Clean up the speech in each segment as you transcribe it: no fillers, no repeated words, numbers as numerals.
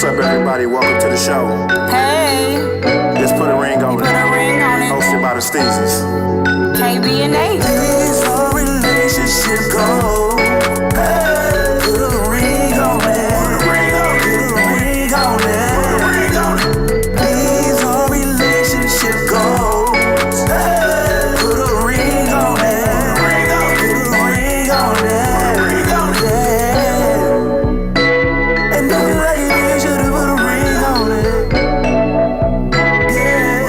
What's up, everybody? Welcome to the show. Hey. Let's put a ring on it. Put a ring on it. Hosted by the Steezys. KB and A. Please, our relationship go. Hey, put a ring on it. Put a ring on it. Put a ring on it. Put a ring on it. Please, our relationship goes. Hey, put a ring on it. Put a ring on it. Put a ring on it. Put a ring on it. Yeah. And don't be like you should have put a ring on it. Yeah.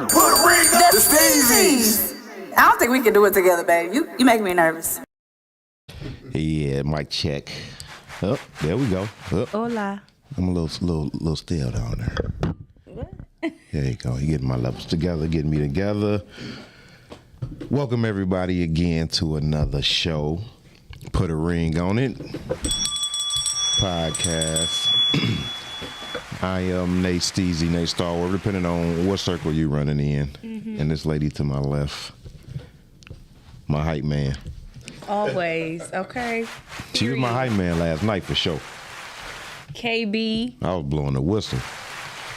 Put a ring on the Steezys. I don't think we can do it together, babe. You make me nervous. Yeah, mic check. Oh, there we go. Oh, Hola. I'm a little still down there. What? There you go. You getting my levels together, getting me together. Welcome everybody again to another show. Put a ring on it. Podcast. I am Nate Steezy, Nate Starward, depending on what circle you running in. Mm-hmm. And this lady to my left, my hype man. Always, okay. She was my hype man last night for sure. KB, I was blowing the whistle.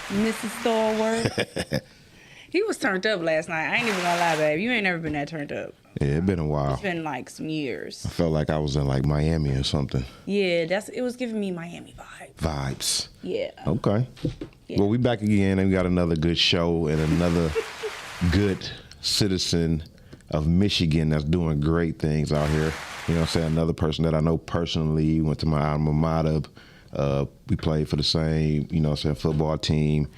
Mrs. Starward. He was turned up last night. I ain't even gonna lie, babe. You ain't never been that turned up. Yeah, it been a while. It's been like some years. I felt like I was in like Miami or something. Yeah, it was giving me Miami Vibes. Yeah. Okay. Yeah. Well, we back again and we got another good show and another good citizen of Michigan that's doing great things out here. You know what I'm saying? Another person that I know personally, went to my alma mater. We played for the same, you know what I'm saying, football team.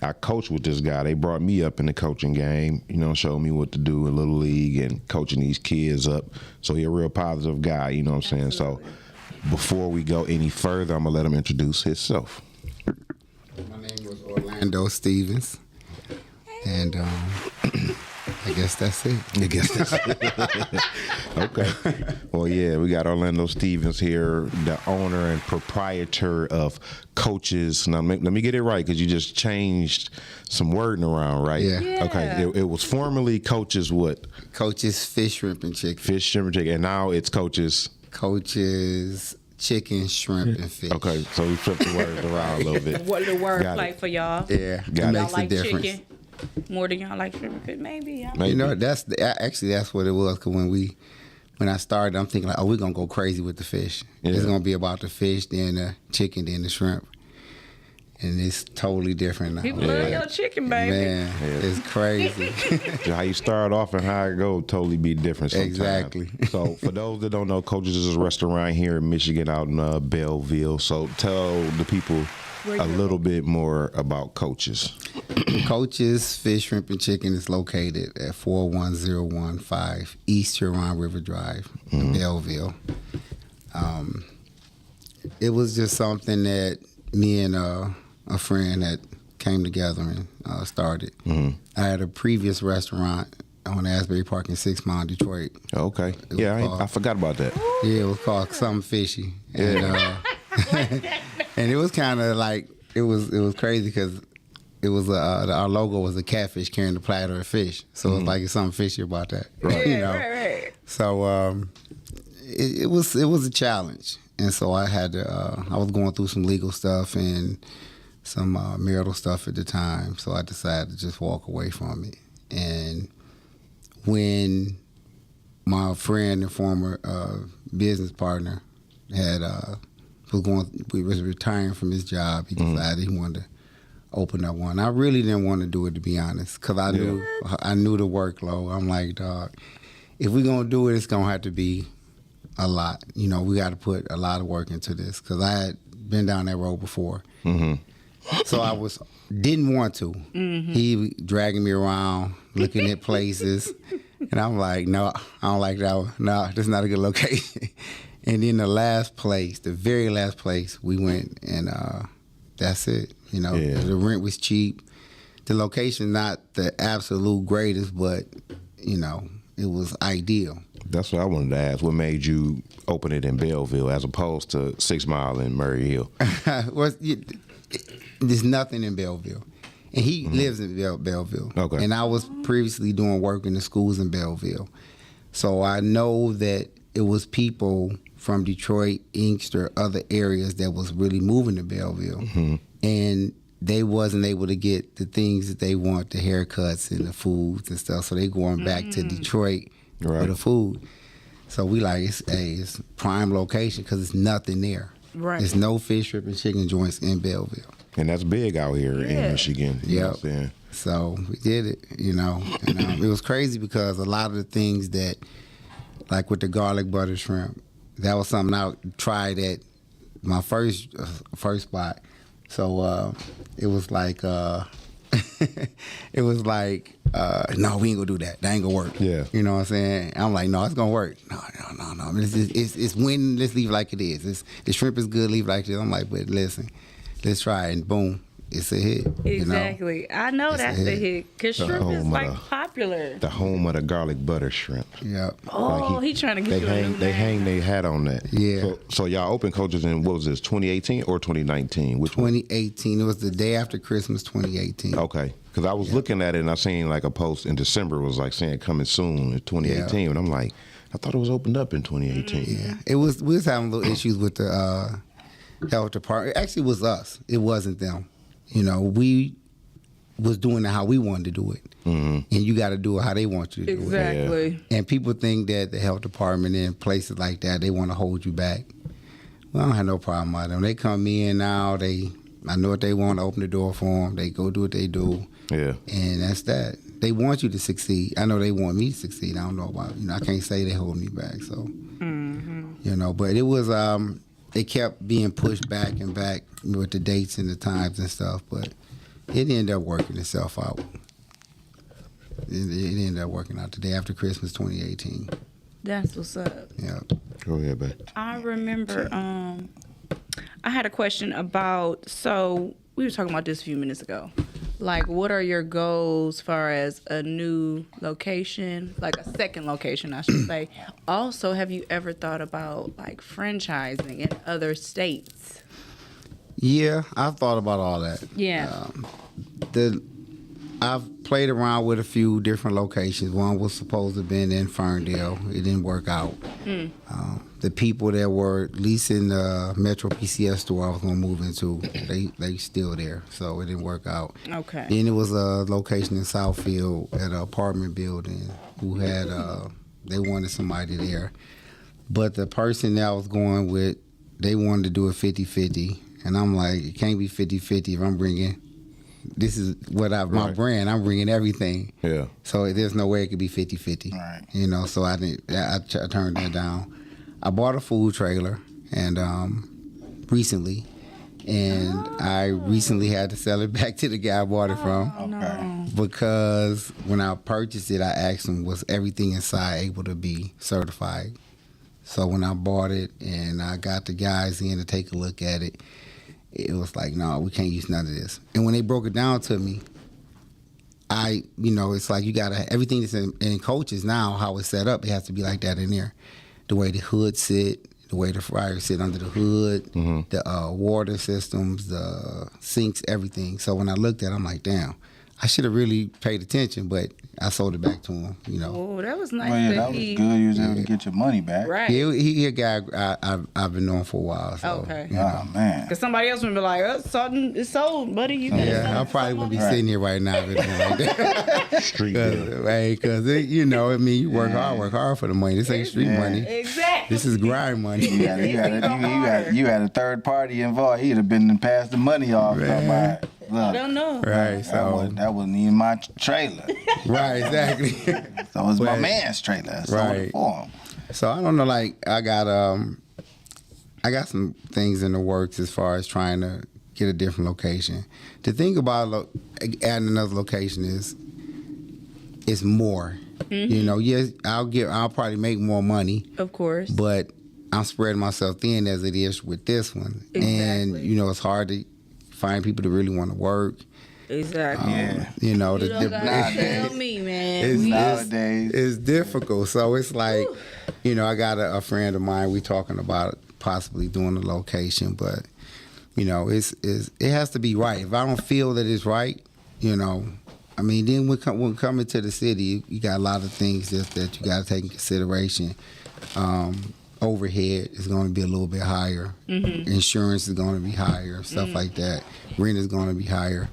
I coached with this guy. They brought me up in the coaching game, you know, showed me what to do in Little League and coaching these kids up. So he's a real positive guy, you know what I'm saying? So before we go any further, I'm going to let him introduce himself. My name was Orlando Stevens, and I guess that's it. Okay. Well, yeah, we got Orlando Stevens here, the owner and proprietor of Coaches. Now, let me get it right, because you just changed some wording around, right? Yeah. Okay. It was formerly Coaches what? Coaches Fish, Shrimp, and Chicken. Fish, shrimp, and chicken. And now it's Coaches. Coaches Chicken, Shrimp, and Fish. Okay, so we flipped the words around a little bit. What the word Got play it. for y'all? Yeah, Got it it. makes Y'all a like difference. chicken more than y'all like shrimp? Maybe. Yeah. Maybe. You know, that's what it was. Cause when I started, I'm thinking like, oh, we're gonna go crazy with the fish. Yeah. It's gonna be about the fish, then the chicken, then the shrimp, and it's totally different now. People love your chicken, baby. Man, it's crazy. How you start off and how it go totally be different sometimes. Exactly. So for those that don't know, Coaches is a restaurant here in Michigan out in Belleville. So tell the people a little bit more about Coaches. Coaches Fish, Shrimp, and Chicken is located at 41015 East Huron River Drive in Belleville. It was just something that me and a friend that came together and started. Mm-hmm. I had a previous restaurant on Asbury Park in 6 Mile, Detroit. Okay. Yeah, I forgot about that. Yeah, it was called Something Fishy. And, and it was kind of like, it was crazy because it was our logo was a catfish carrying a platter of fish. So it's like it's something fishy about that. Right. You know? Right. So it was a challenge. And so I had to, I was going through some legal stuff and some marital stuff at the time. So I decided to just walk away from it. And when my friend and former business partner was retiring from his job, he decided he wanted to open up one. I really didn't want to do it, to be honest, because I knew the workload. I'm like, dog, if we're gonna do it, it's gonna have to be a lot. You know, we got to put a lot of work into this because I had been down that road before. Mm-hmm. So I didn't want to. Mm-hmm. He dragging me around, looking at places, and I'm like, no, I don't like that one. No, this is not a good location. And then the very last place we went, and that's it. You know, The rent was cheap. The location not the absolute greatest, but you know, it was ideal. That's what I wanted to ask. What made you open it in Belleville as opposed to 6 Mile in Murray Hill? Well, there's nothing in Belleville. And he lives in Belleville. Okay. And I was previously doing work in the schools in Belleville. So I know that it was people from Detroit, Inkster, other areas that was really moving to Belleville, and they wasn't able to get the things that they want, the haircuts and the foods and stuff. So they going back to Detroit for the food. So we like, it's prime location because it's nothing there. Right. There's no fish, shrimp, and chicken joints in Belleville. And that's big out here in Michigan. You know what I'm saying? So we did it, you know. And, it was crazy because a lot of the things that, like with the garlic butter shrimp, that was something I tried at my first spot. So it was like, no, we ain't gonna do that. That ain't gonna work. Yeah. You know what I'm saying? I'm like, no, it's gonna work. No. It's when, let's leave it like it is. The shrimp is good, leave it like it is. I'm like, but listen, let's try it, and boom, it's a hit. Exactly. You know? I know that's the hit because shrimp is like popular. The home of the garlic butter shrimp. Yep. Oh, he trying to get you a new They hang their hat on that. Yeah. So y'all open Coaches in, what was this, 2018 or 2019? Which one? 2018. It was the day after Christmas, 2018. Okay. Because I was looking at it and I seen like a post in December was like saying coming soon in 2018. And I'm like, I thought it was opened up in 2018. Yeah. It was. We was having little issues with the health department. Actually, it was us. It wasn't them. You know, we was doing it how we wanted to do it. And you got to do it how they want you to do it. Exactly. And people think that the health department in places like that, they want to hold you back. Well, I don't have no problem with them. They come in now, I know what they want, to open the door for them. They go do what they do. Yeah. And that's that. They want you to succeed. I know they want me to succeed. I don't know about, I can't say they hold me back. So, you know, but it was, it kept being pushed back and back with the dates and the times and stuff, but it ended up working itself out. It ended up working out the day after Christmas 2018. That's what's up. Yeah. Go ahead, babe. I remember I had a question about, so we were talking about this a few minutes ago. Like, what are your goals as far as a new location, like a second location, I should say? Also, have you ever thought about like franchising in other states? Yeah, I've thought about all that. Yeah. I've played around with a few different locations. One was supposed to have been in Ferndale. It didn't work out. The people that were leasing the Metro PCS store I was going to move into, they still there, so it didn't work out. Okay. Then it was a location in Southfield at an apartment building who had, they wanted somebody there. But the person that I was going with, they wanted to do it 50-50. And I'm like, it can't be 50-50 if I'm bringing, this is what my brand, I'm bringing everything. Yeah. So there's no way it could be 50-50. Right. You know, so I turned that down. I bought a food trailer and recently, and I recently had to sell it back to the guy I bought it from. Okay. Because when I purchased it, I asked him, was everything inside able to be certified? So when I bought it and I got the guys in to take a look at it, it was like, no, we can't use none of this. And when they broke it down to me, it's like you gotta, everything that's in Coaches now, how it's set up, it has to be like that in there. The way the hood sit, the way the fryers sit under the hood, the water systems, the sinks, everything. So when I looked at it, I'm like, damn, I should have really paid attention, but I sold it back to him, Oh, that was nice. Well, yeah, that was good. You was able to get your money back. Right. He a guy I've been knowing for a while. So, Okay. Oh, man. Because somebody else would be like, it's sold, buddy. You got Yeah, I probably wouldn't be sitting here right now if it was like that. Street deal. Because, you work hard for the money. This ain't street money. Exactly. This is grind money. You had a third party involved. He'd have been passed the money off. Man. I don't know. Right, so. That wasn't even my trailer. Right, exactly. So it was my man's trailer. I sold it for him. So I don't know, like, I got some things in the works as far as trying to get a different location. The thing about adding another location is it's more. Yes, I'll probably make more money. Of course. But I'm spreading myself thin as it is with this one. Exactly. And, it's hard to find people that really want to work. Exactly. You don't gotta tell me, man. Nowadays. It's difficult. So it's like, I got a friend of mine, we talking about possibly doing a location, but, it has to be right. If I don't feel that it's right, then when coming to the city, you got a lot of things that you got to take in consideration Overhead is going to be a little bit higher. Insurance is going to be higher, stuff like that. Rent is going to be higher.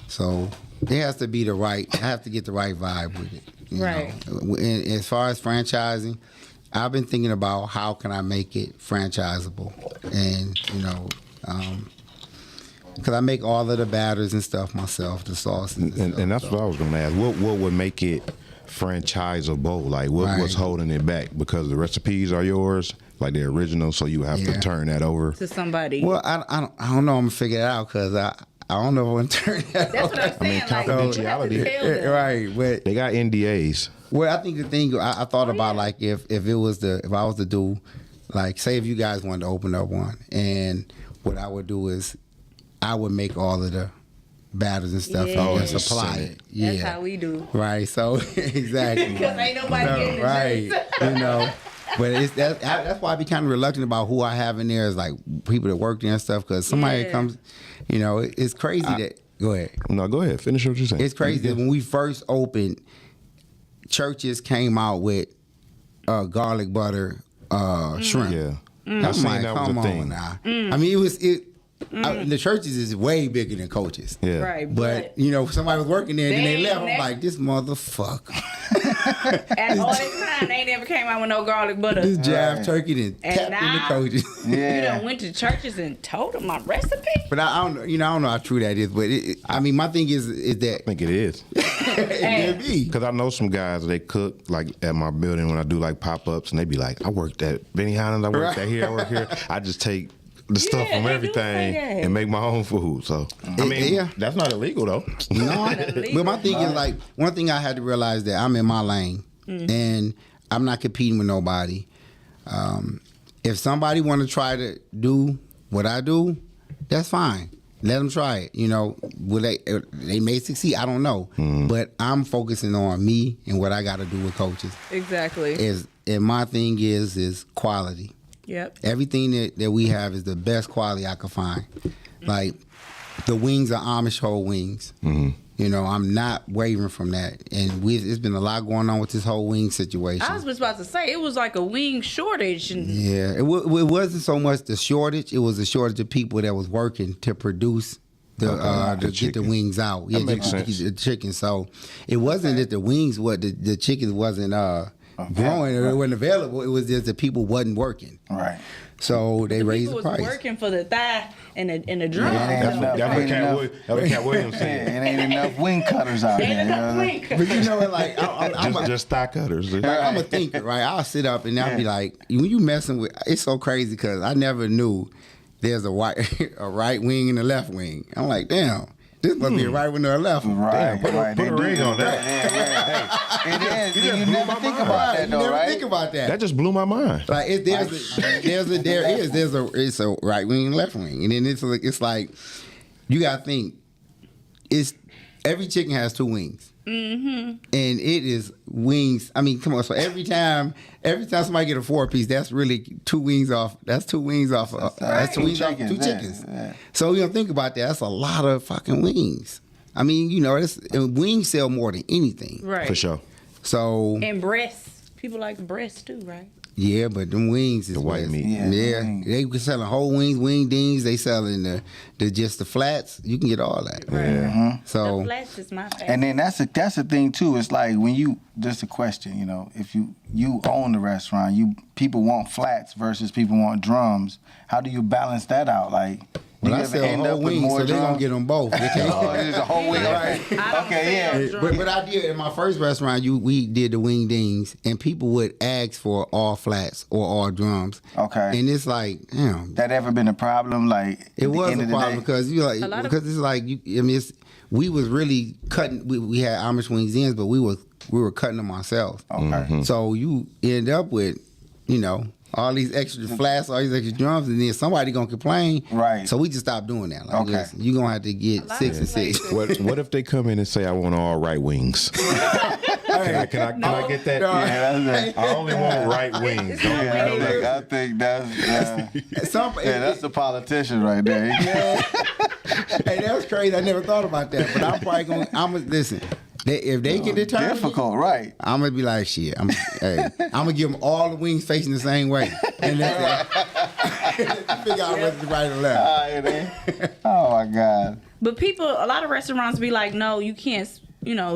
So it has to be I have to get the right vibe with it. You Right. know? And as far as franchising, I've been thinking about how can I make it franchisable. And, because I make all of the batters and stuff myself, the sauces. And that's what I was going to ask. What would make it franchisable? Like, what's holding it back? Because the recipes are yours, like the original, so you have to turn that over To somebody. Well, I don't know. I'm going to figure it out because I don't know if I'm going to turn that That's what I'm saying. I mean, like, you have to tell them. Right, but They got NDAs. well, I think the thing I thought about like if I was to do, like, say if you guys wanted to open up one, and what I would do is I would make all of the batters and stuff Yeah. and just supply send it. That's Yeah, how we do. right. So exactly. Because ain't nobody getting the right. juice. But that's why I be kind of reluctant about who I have in there is like people that work there and stuff. Because somebody Yeah. comes, it's crazy that. Go ahead. No, go ahead. Finish what you're saying. It's crazy that when we first opened, churches came out with garlic butter shrimp. Yeah. I'm I seen like, that was come a on thing. now. I mean, the churches is way bigger than coaches. Yeah. Right. But somebody was working there and then they left. I'm like, this motherfucker. And all this time, they never came out with no garlic butter. This jive turkey and And tapped in the now- coaches. You Yeah. done went to churches and told them my recipe? But I don't know how true that is. But I mean, my thing is that I think it is. it could be. Because I know some guys, they cook like at my building when I do like pop-ups, and they be like, I worked at Benihana's, I worked at here, I work here. I just take the stuff Yeah, from they do everything say that. and make my own food. So, I mean, yeah. that's not illegal though. No, but my thing is like one thing I had to realize that I'm in my lane and I'm not competing with nobody. If somebody want to try to do what I do, that's fine. Let them try it. Will they may succeed? I don't know. But I'm focusing on me and what I got to do with coaches. Exactly. And my thing is quality. Yep. Everything that we have is the best quality I could find. Like the wings are Amish whole wings. I'm not wavering from that. And it's been a lot going on with this whole wing situation. I was just about to say, it was like a wing shortage. And Yeah, it wasn't so much the shortage. It was the shortage of people that was working to produce to get the chicken. wings out. That makes to sense. get the chicken. So it wasn't that the wings, the chickens wasn't growing or it wasn't available. It was just that people wasn't working. Right. So they raised people the was price. working for the thigh and the drum. Yeah, That's what Cat Williams Yeah, said. it ain't enough wing cutters out Ain't there. enough wing. But like I'm Just thigh cutters. I'm a thinker, right? I'll sit up and I'll be like, when you messing with, it's so crazy because I never knew there's a right wing and a left wing. I'm like, damn, this must be a right wing or a left one. Right, Put right. a They ring do. on that. It is. You blew never my think mind. about that You though, never right? think about that. That just blew my mind. Like it's a right wing and left wing, and then it's like you gotta think it's every chicken has two wings. And it is wings. I mean, come on. So every time somebody get a 4-piece, that's really two wings off. That's two wings off. That's two wings off two chickens. Yeah. So think about that. That's a lot of fucking wings. I mean, and wings sell more than anything. Right. For sure. So And breasts. People like breasts too, right? yeah, but them wings is The white what- meat. Yeah, wings. they selling whole wings, wing dings. They selling the just the flats. You can get all that. Yeah. So The flats is my favorite. And then that's the thing too. It's like when you just a question, if you own the restaurant, people want flats versus people want drums. How do you balance that out? Like, do Well, you I ever sell end whole up with wings, more so they gonna drums? get them both. They can't- Oh, there's a whole wing. Right. Okay, yeah. But I did in my first restaurant. We did the wing dings, and people would ask for all flats or all drums. Okay. And it's like, damn, That ever been a problem? Like, it at the was end a of the problem day? because because it's like we was really cutting. We had Amish wings ends, but we were cutting them ourselves. Okay. So you end up with, all these extra flats, all these extra drums, and then somebody gonna complain. Right. So we just stopped doing that. Like, Okay. listen, you gonna have to get 6 and 6. What if they come in and say I want all right wings? Can I get that? Yeah, that's it. I only want right wings. Yeah, I think that's that's the politician right there. Hey, that's crazy. I never thought about that. But I'm probably gonna. Listen. If they can determine it, Difficult, right? I'm gonna be like, shit. I'm gonna give them all the wings facing the same way, and then figure out whether to right or left. Oh my God. But a lot of restaurants be like, no, you can't,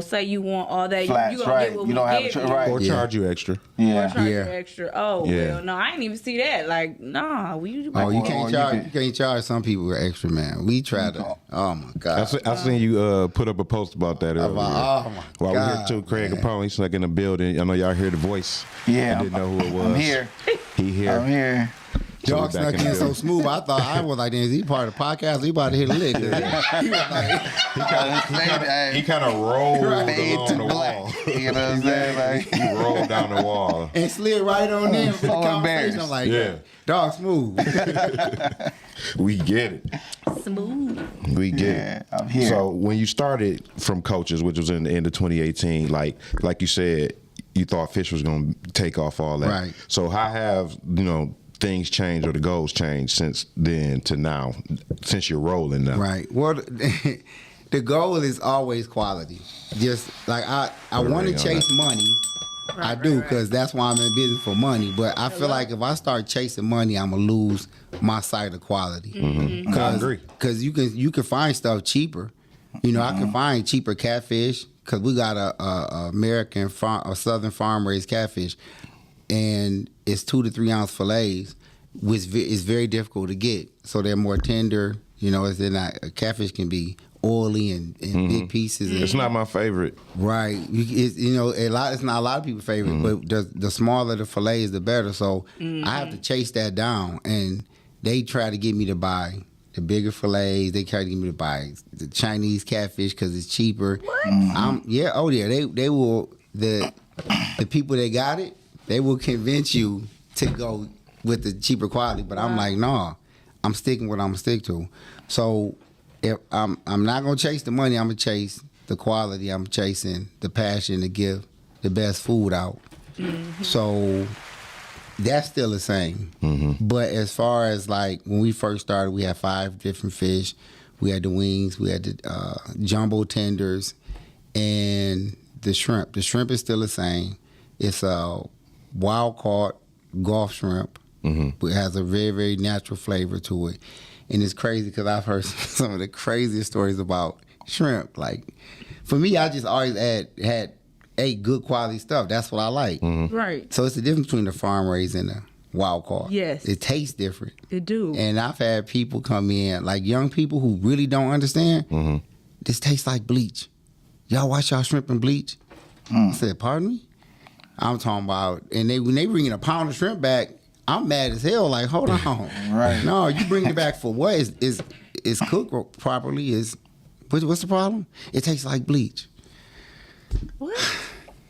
say you want all that. Flats, you gonna right. get what You don't we have give a you. right. Or charge you extra. Or Yeah. charge you Yeah. extra. Oh, Yeah. well, no, I didn't even see that. Like, nah, we. Oh, you Or can't you charge. can- You can't charge some people with extra, man. We try to. Oh my God. I seen you put up a post about that earlier. Oh my While God. we here too, Craig Capone, he's like in the building. I know y'all hear the voice. Yeah. I didn't know who it was. I'm here. He here. I'm here. So we Dog back snuck in the in so building. smooth. I was like, is he part of the podcast? He about to hit a lick. He was like, He kind of rolled Fade along to the black. wall. You know what I'm saying? Like, He rolled down the wall. and slid right on in with the So conversation. embarrassed. I'm like, Yeah. dog smooth. We get it. Smooth. We get yeah, it. I'm here. So when you started from Coaches, which was in the end of 2018, like you said, you thought Fish was going to take off all that. Right. So how have things changed or the goals changed since then to now, since you're rolling now? Right. Well, the goal is always quality. Just like I Put a want to ring on chase that. money. I do because that's why I'm in business for money. But I feel like if I start chasing money, I'm gonna lose my sight of quality. Mm-hmm. I agree. Because you can find stuff cheaper. I can find cheaper catfish because we got a American a Southern farm raised catfish, and it's 2 to 3 ounce fillets, which is very difficult to get. So they're more tender. As they're not, a catfish can be oily and big pieces. And, It's not my favorite. right. It's not a lot of people's favorite, but the smaller the fillets, the better. So I have to chase that down, and they try to get me to buy the bigger fillets. They try to get me to buy the Chinese catfish because it's cheaper. What? They will the people that got it. They will convince you to go with the cheaper quality, but I'm like, nah, I'm sticking what I'm gonna stick to. So if I'm not gonna chase the money, I'm gonna chase the quality. I'm chasing the passion to give the best food out. So that's still the same. But as far as like when we first started, we had 5 different fish. We had the wings, we had the jumbo tenders, and the shrimp. The shrimp is still the same. It's a wild caught Gulf shrimp. It has a very, very natural flavor to it. And it's crazy because I've heard some of the craziest stories about shrimp. Like, for me, I just always ate good quality stuff. That's what I like. Right. So it's the difference between the farm raised and the wild caught. Yes. It tastes different. It do. And I've had people come in, like young people who really don't understand, this tastes like bleach. Y'all wash y'all shrimp in bleach? I said, pardon me? I'm talking about, and when they bring in a pound of shrimp back, I'm mad as hell. Like, hold on. Right. No, you bring it back for what? Is cooked properly? What's the problem? It tastes like bleach. What?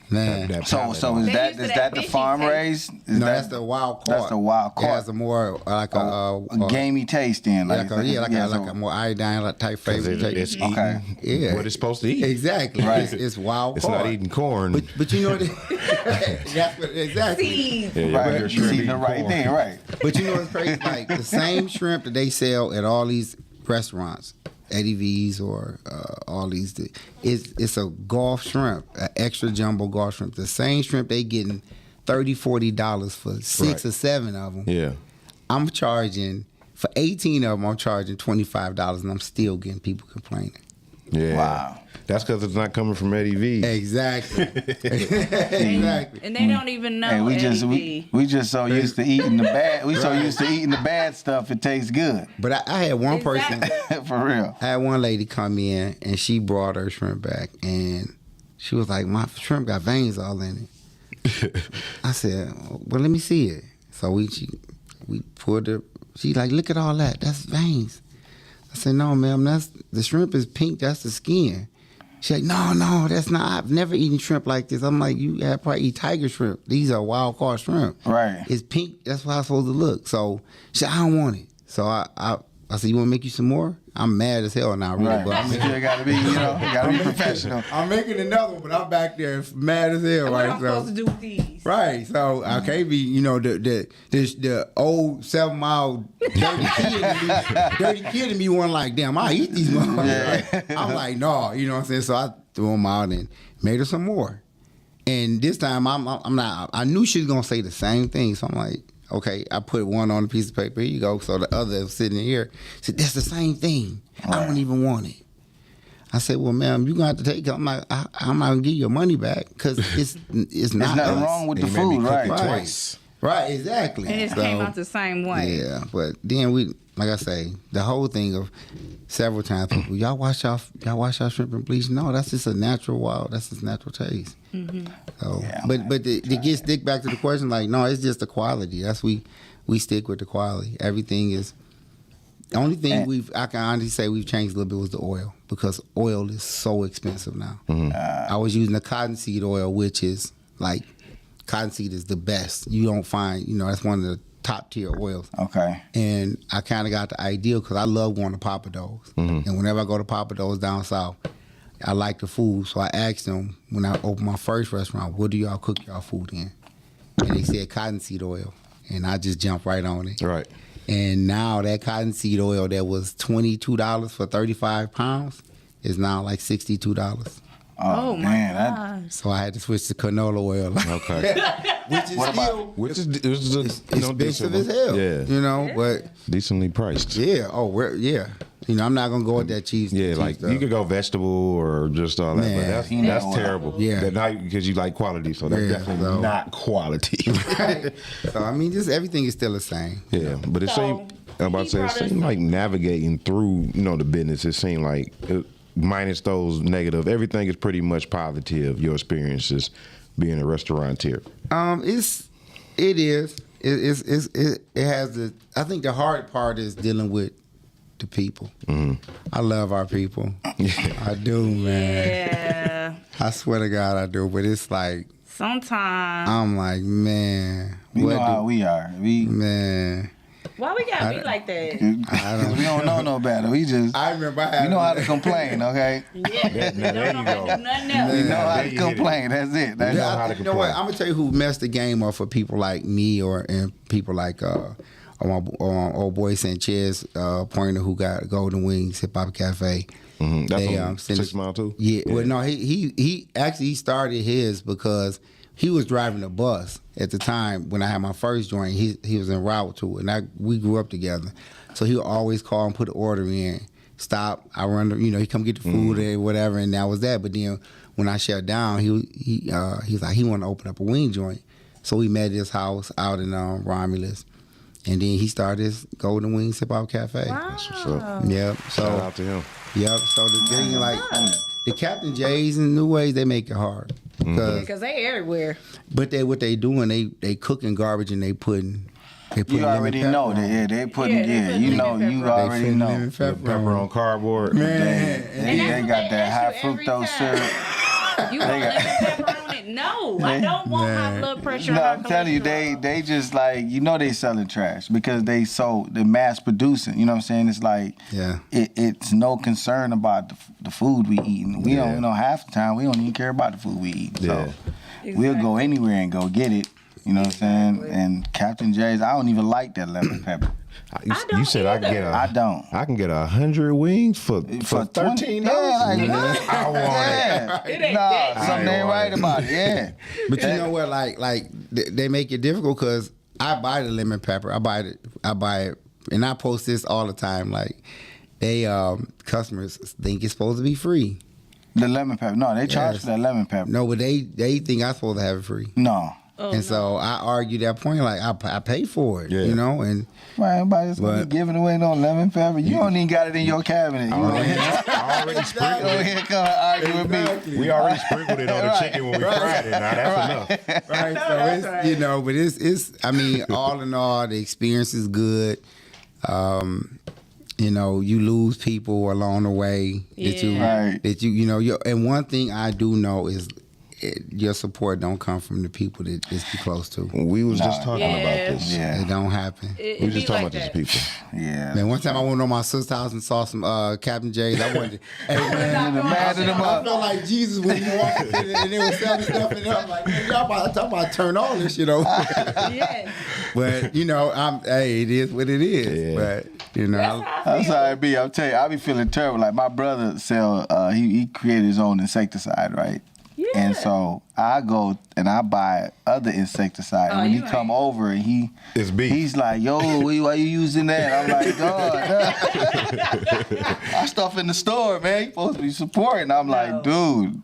Man. So is They used that to is that that the fishy farm taste. raised? No, that's the wild caught. That's the wild It has caught. a more like A gamey taste then. like a more iodine type flavor. It's eating Okay. Yeah. what it's supposed to eat. Exactly. Right. It's wild It's caught. not eating corn. But you know what? That's what exactly. Seeds. yeah, y'all Right. hear You shrimp see eating the right corn. thing, right? But you know what's crazy? Like the same shrimp that they sell at all these restaurants, Eddie V's or all these, it's a Gulf shrimp, an extra jumbo Gulf shrimp. The same shrimp they getting $30-$40 for 6 Right. or 7 of them. Yeah. I'm charging for 18 of them. I'm charging $25, and I'm still getting people complaining. Yeah. Wow. That's because it's not coming from Eddie V. Exactly. Exactly. And they don't even know. Hey, we Eddie just so used to eating the bad. We so used to eating the bad stuff. It tastes good. But I had one person. For real. I had one lady come in and she brought her shrimp back and she was like, my shrimp got veins all in it. I said, well, let me see it. So we pulled her. She like, look at all that. That's veins. I said, no, ma'am, the shrimp is pink. That's the skin. She like, no, that's not. I've never eaten shrimp like this. I'm like, you have probably eat tiger shrimp. These are wild caught shrimp. Right. It's pink. That's how it's supposed to look. So she said, I don't want it. So I said, you want to make you some more? I'm mad as hell now, really. Right. But I'm, You gotta be, gotta be professional. I'm making another one, but I'm back there mad as hell, What right? am I supposed to do with these? Right, so I can't be, the old 7 Mile dirty kid in me one like, damn, I eat these motherfuckers. I'm like, no, you know what I'm saying? So I threw them out and made her some more. And this time I'm not. I knew she was gonna say the same thing, so I'm like, okay. I put one on a piece of paper. Here you go. So the other was sitting here said, that's the same thing. I don't even want it. I said, well, ma'am, you're going to have to take it. I'm like, I'm not going to give you your money back because it's not There's nothing us. wrong with the You made me food, cook right? it Right. twice. Right, exactly. And it came out the same way. Yeah, but then we, like I say, the whole thing of several times people, y'all wash y'all shrimp and bleach. No, that's just a natural that's just natural taste. So, Yeah, but to get stick back to the question, like, no, it's just the quality. That's we stick with the quality. Everything is. The only thing I can honestly say we've changed a little bit was the oil because oil is so expensive now. I was using the cottonseed oil, which is like cottonseed is the best. You don't find, that's one of the top tier oils. Okay. And I kind of got the idea because I love going to Papa Do's. And whenever I go to Papa Do's down south, I like the food. So I asked them when I opened my first restaurant, what do y'all cook y'all food in? And they said cottonseed oil. And I just jumped right on it. Right. And now that cottonseed oil that was $22 for 35 pounds is now like $62. Oh, my man, God. So I had to switch to canola oil. Okay. Which is still Which is expensive as hell. Yeah. But Decently priced. yeah, I'm not gonna go with that cheese. Yeah, cheese like stuff. you could go vegetable or just all that, Man. but that's Peanut oil. terrible. Yeah. That not because you like quality, so that's Yeah, definitely so- not quality. So I mean, just everything is still the same. Yeah, but it So, seemed. I'm about to he say it brought us seemed like navigating through the business. It seemed like minus those negative, everything is pretty much positive. Your experiences being a restaurateur. It has the. I think the hard part is dealing with the people. I love our people. I do, man. Yeah. I swear to God, I do. But it's like Sometimes. I'm like, man, You know how we are. man. Why we gotta be like that? We don't know no better. We just, I remember I had we know how to complain, okay? Yeah. Now, there you go. Nothing else. We know how there to you hit it. complain. That's it. That's know how to you know what? I'm gonna tell you who messed the game up for people like me and people like my old boy Sanchez Pointer who got Golden Wings Hip Hop Cafe. That's They, on 6 Mile too. Yeah. Well, no, he actually started his because he was driving a bus at the time when I had my first joint. He was en route to it, and we grew up together. So he would always call and put an order in. Stop. I run. He come get the food or whatever, and that was that. But then when I shut down, he was like he wanted to open up a wing joint. So we met at his house out in Romulus, and then he started his Golden Wings Hip Hop Cafe. That's what's up. Yep. So Shout out to him. Yep. So the thing like the Captain J's and New Ways, they make it hard. Because they everywhere. But what they doing, they cooking garbage and they putting You already know that. They putting. Yeah, they You put know. lemon You pepper on. already know. Pepper on cardboard. Man. They that's what got they that high ask you every fructose time. syrup. You want lemon pepper on it? No, I don't want high blood pressure. No, high I'm telling you, cholesterol. they just like they selling trash because they mass producing. You know what I'm saying? It's like Yeah. it's no concern about the food we eating. We don't half the time we don't even care about the food we eat. So we'll go anywhere and go get it. You know what I'm saying? And Captain J's, I don't even like that lemon pepper. You said I can get I don't. I can get 100 wings for $13. Yeah, I want it. It ain't Nah, that. something ain't right about it. Yeah. But you know what? Like they make it difficult because I buy the lemon pepper. I buy it, and I post this all the time. Like they customers think it's supposed to be free. The lemon pepper. No, they charge Yes. for that lemon pepper. No, but they think I'm supposed to have it free. No. And so I argue that point. Like I pay for it, Yeah. and Man, everybody's gonna But- be giving away no lemon pepper. You don't even got it in your cabinet. You Already go sprinkled here, come and argue with me. We already sprinkled it on the chicken when we fried it. Now that's enough. right. So it's but it's. I mean, all in all, the experience is good. You lose people along the way Right. and one thing I do know is your support don't come from the people that it's too close to. We was just talking about this. Yeah. It don't happen. We was just talking about these people. Yeah. Man, one time I went on my sister's house and saw some Captain J's. I wanted to, hey man, mad at him I up. felt like Jesus when he walked in and they were selling stuff and I'm like, man, y'all about to turn all this shit over. Yes. But you know, it is what it is. Yeah. But you know, That's how it be. I'm telling you, I be feeling terrible. Like my brother he created his own insecticide, right? Yeah. And so I go and I buy other insecticide. And when he come over and It's beef. he's like, yo, why you using that? I'm like, God, my stuff in the store, man. You supposed to be supporting. I'm like, dude.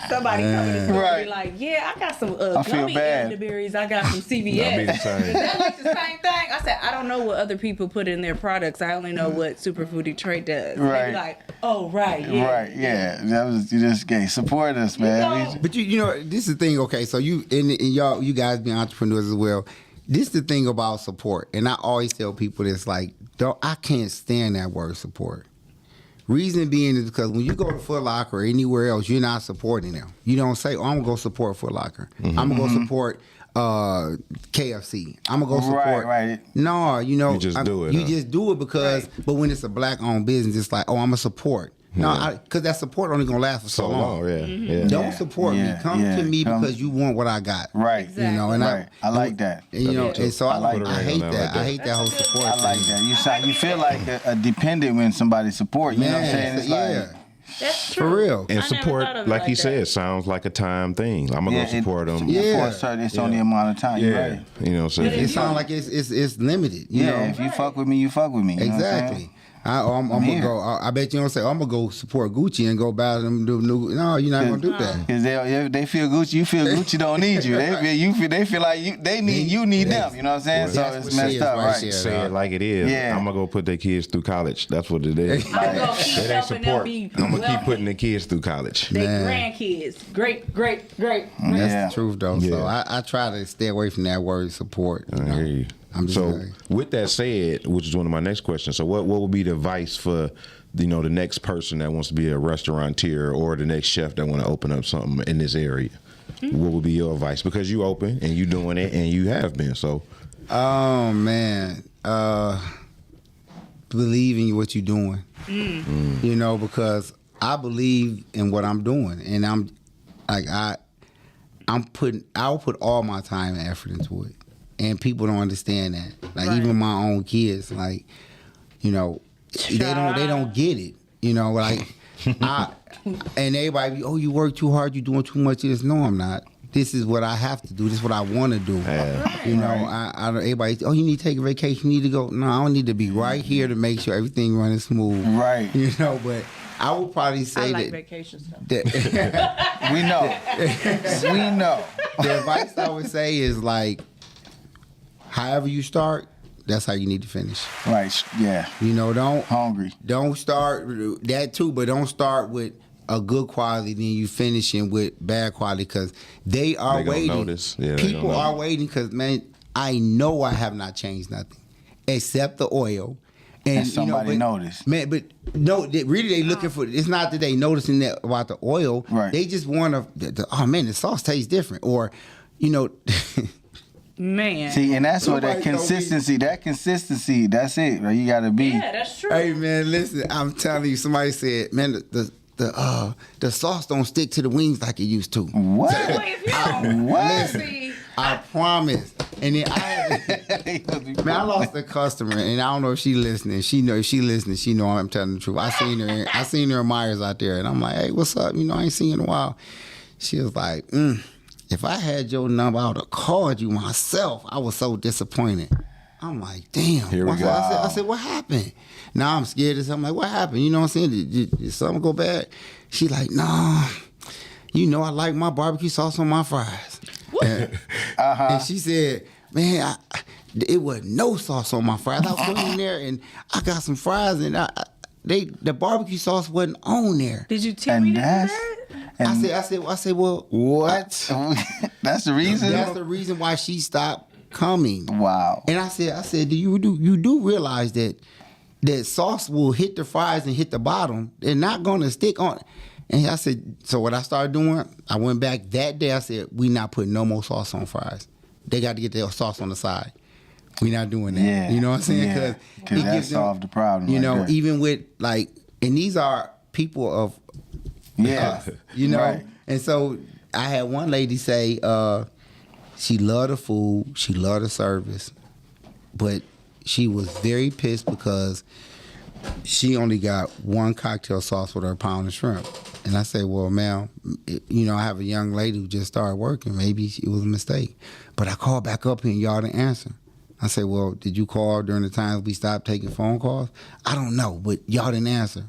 Somebody come to the store and Right. be like, yeah, I got some I feel gummy bad. elderberries. I got some That'd be CVS. the same. That makes the same thing. I said, I don't know what other people put in their products. I only know what Superfood Detroit does. Right. They be like, oh, right. Yeah. Right, yeah. That was you just gay. Support us, man. but you know, this is the thing. Okay, so you you guys being entrepreneurs as well. This is the thing about support, and I always tell people this: like, I can't stand that word support. Reason being is because when you go to Foot Locker or anywhere else, you're not supporting them. You don't say, "Oh, I'm gonna go support Foot Locker. I'm gonna go support KFC. I'm gonna go support." Right. No, you know, You just do it, You huh? just do it because. But when it's a black-owned business, it's like, "Oh, I'm gonna support." No, because that support only gonna last for so long. Yeah. Don't support me. Come to me because you want what I got. Right. You know, and Right. I like that. And, you know, and so I like hate that. that. I hate that whole support. I like that. You feel like a dependent when somebody support. You know what I'm saying? It's like, That's true. For real. And I never support, thought of it like like he that. said, sounds like a time thing. I'm gonna go support them. Yeah. It's only a amount of time. You're Yeah. right. You know what I'm It saying? sounds like it's limited. You Yeah, know. if you fuck with me, you fuck with me. You know what I'm saying? Exactly. I'm gonna here. go. I bet you don't say I'm gonna go support Gucci and go buy them new. No, you're not gonna do that. Cause they feel Gucci, you feel Gucci don't need you. They feel like they need you need them. You know what I'm saying? So That's it's what she messed is up, right right? there. Say it like it is. Yeah. I'm gonna go put their kids through college. That's what it is. I'm gonna keep It ain't helping them support. be I'm gonna keep wealthy. putting the kids through college. They Man. grandkids. Great. That's Yeah. the truth, though. Yeah. So I try to stay away from that word support. I hear you. I'm just So saying. with that said, which is one of my next questions. So what would be the advice for the next person that wants to be a restaurateur or the next chef that want to open up something in this area? What would be your advice? Because you open and you doing it and you have been. So Oh man, believe in what you're doing. You know, because I believe in what I'm doing, and I'll put all my time and effort into it, and people don't understand that. Like Right. even my own kids, like they don't get it. You know, like and everybody, oh, you work too hard, you doing too much of this. No, I'm not. This is what I have to do. This is what I want to do. You know, I don't. Everybody, oh, you need to take a vacation. You need to go. No, I don't need to be right here to make sure everything running smooth. Right. You know, but I would probably say I like that. vacation stuff. that We know. We know. the advice I would say is like, however you start, that's how you need to finish. Right. Yeah. You know, don't start that too, but don't start with a good quality, then you finishing with bad quality because they are They gonna waiting. notice. Yeah, they People gonna are notice. waiting because man, I know I have not changed nothing except the oil. And somebody noticed. Man, but no, they looking for. It's not that they noticing that about the oil. Right. They just want to. Oh man, the sauce tastes different, or Man. See, and that's what Somebody told me- that consistency, that's it. Right? You gotta be. Yeah, that's true. Hey man, listen, I'm telling you, somebody said, man, the sauce don't stick to the wings like it used to. What? Boy, if you don't What? see, I promise. And then man, I lost a customer, and I don't know if she listening. She know if she listening, she know I'm telling the truth. I seen her in Myers out there, and I'm like, hey, what's up? I ain't seen you in a while. She was like, if I had your number, I would have called you myself. I was so disappointed. I'm like, damn. Here we go. I said, what happened? Now I'm scared as I'm like, what happened? You know what I'm saying? Did something go bad? She like, no. I like my barbecue sauce on my fries. And she said, man, it was no sauce on my fries. I was in there and I got some fries and the barbecue sauce wasn't on there. did you tell me And that? that's I said, well, what? That's the reason. that's the reason why she stopped coming. Wow. And I said, you do realize that sauce will hit the fries and hit the bottom. They're not gonna stick on. And I said, so what I started doing, I went back that day. I said, we not putting no more sauce on fries. They got to get their sauce on the side. We not doing that. Yeah. You know what I'm saying? Because that solved the problem. You right know, there. even with like, and these are people of us, you know. Right. And so I had one lady say she loved the food, she loved the service, but she was very pissed because she only got one cocktail sauce with her pound of shrimp. And I said, well, ma'am, you know, I have a young lady who just started working. Maybe it was a mistake. But I called back up here and y'all didn't answer. I said, well, did you call during the times we stopped taking phone calls? I don't know, but y'all didn't answer.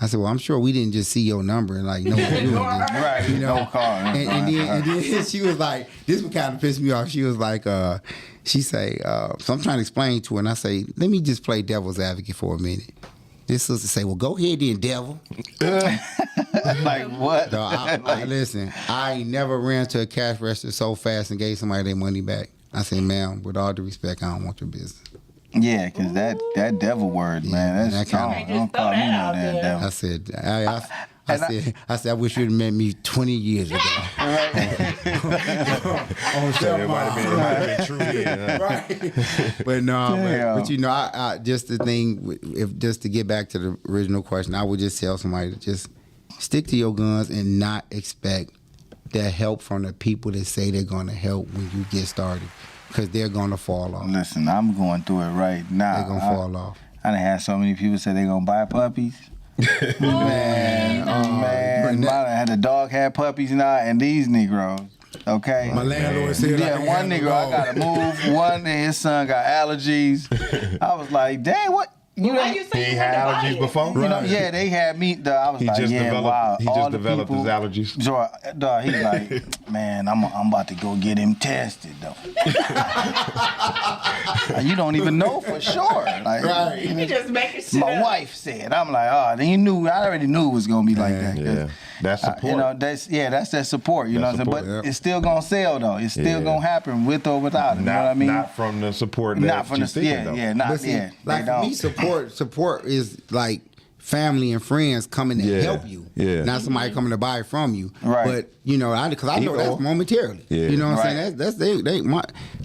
I said, well, I'm sure we didn't just see your number and like know what you were doing. Right, You know? no call. And then she was like, this would kind of piss me off. She was like, she say, so I'm trying to explain to her, and I say, let me just play devil's advocate for a minute. This sister say, well, go ahead then, devil. Like what? So listen, I ain't never ran to a cash register so fast and gave somebody their money back. I said, ma'am, with all due respect, I don't want your business. Yeah, because that devil word, man, that's don't call me no damn devil. I said, I said, I wish you'd have met me 20 years ago. Right. But no, but you know, I just the thing, just to get back to the original question, I would just tell somebody to just stick to your guns and not expect the help from the people that say they're going to help when you get started, because they're going to fall off. Listen, I'm going through it right now. They're going to fall off. I done had so many people say they're going to buy puppies. Man, I had a dog had puppies now, and these Negroes, okay? My landlord said, yeah, one Negro, I got to move. One, and his son got allergies. I was like, dang, what? You know, he had allergies before? You know, yeah, they had me. I was like, yeah, wow. He just developed his allergies. Dog, he's like, man, I'm about to go get him tested, though. You don't even know for sure. Like, right. You just making shit my up. wife said. I'm like, oh, then you knew. I already knew it was gonna be like that. Yeah, that's support. You know, that's that support. You know what I'm saying? But it's still gonna sell though. It's still gonna happen with or without it. You know what I mean? Not from the support. Not from the not See, like for me, support is like family and friends coming to help you. Yeah. Not somebody coming to buy from you. Right. But you know, because I know that's momentarily. Yeah. You know what I'm Right. saying? That's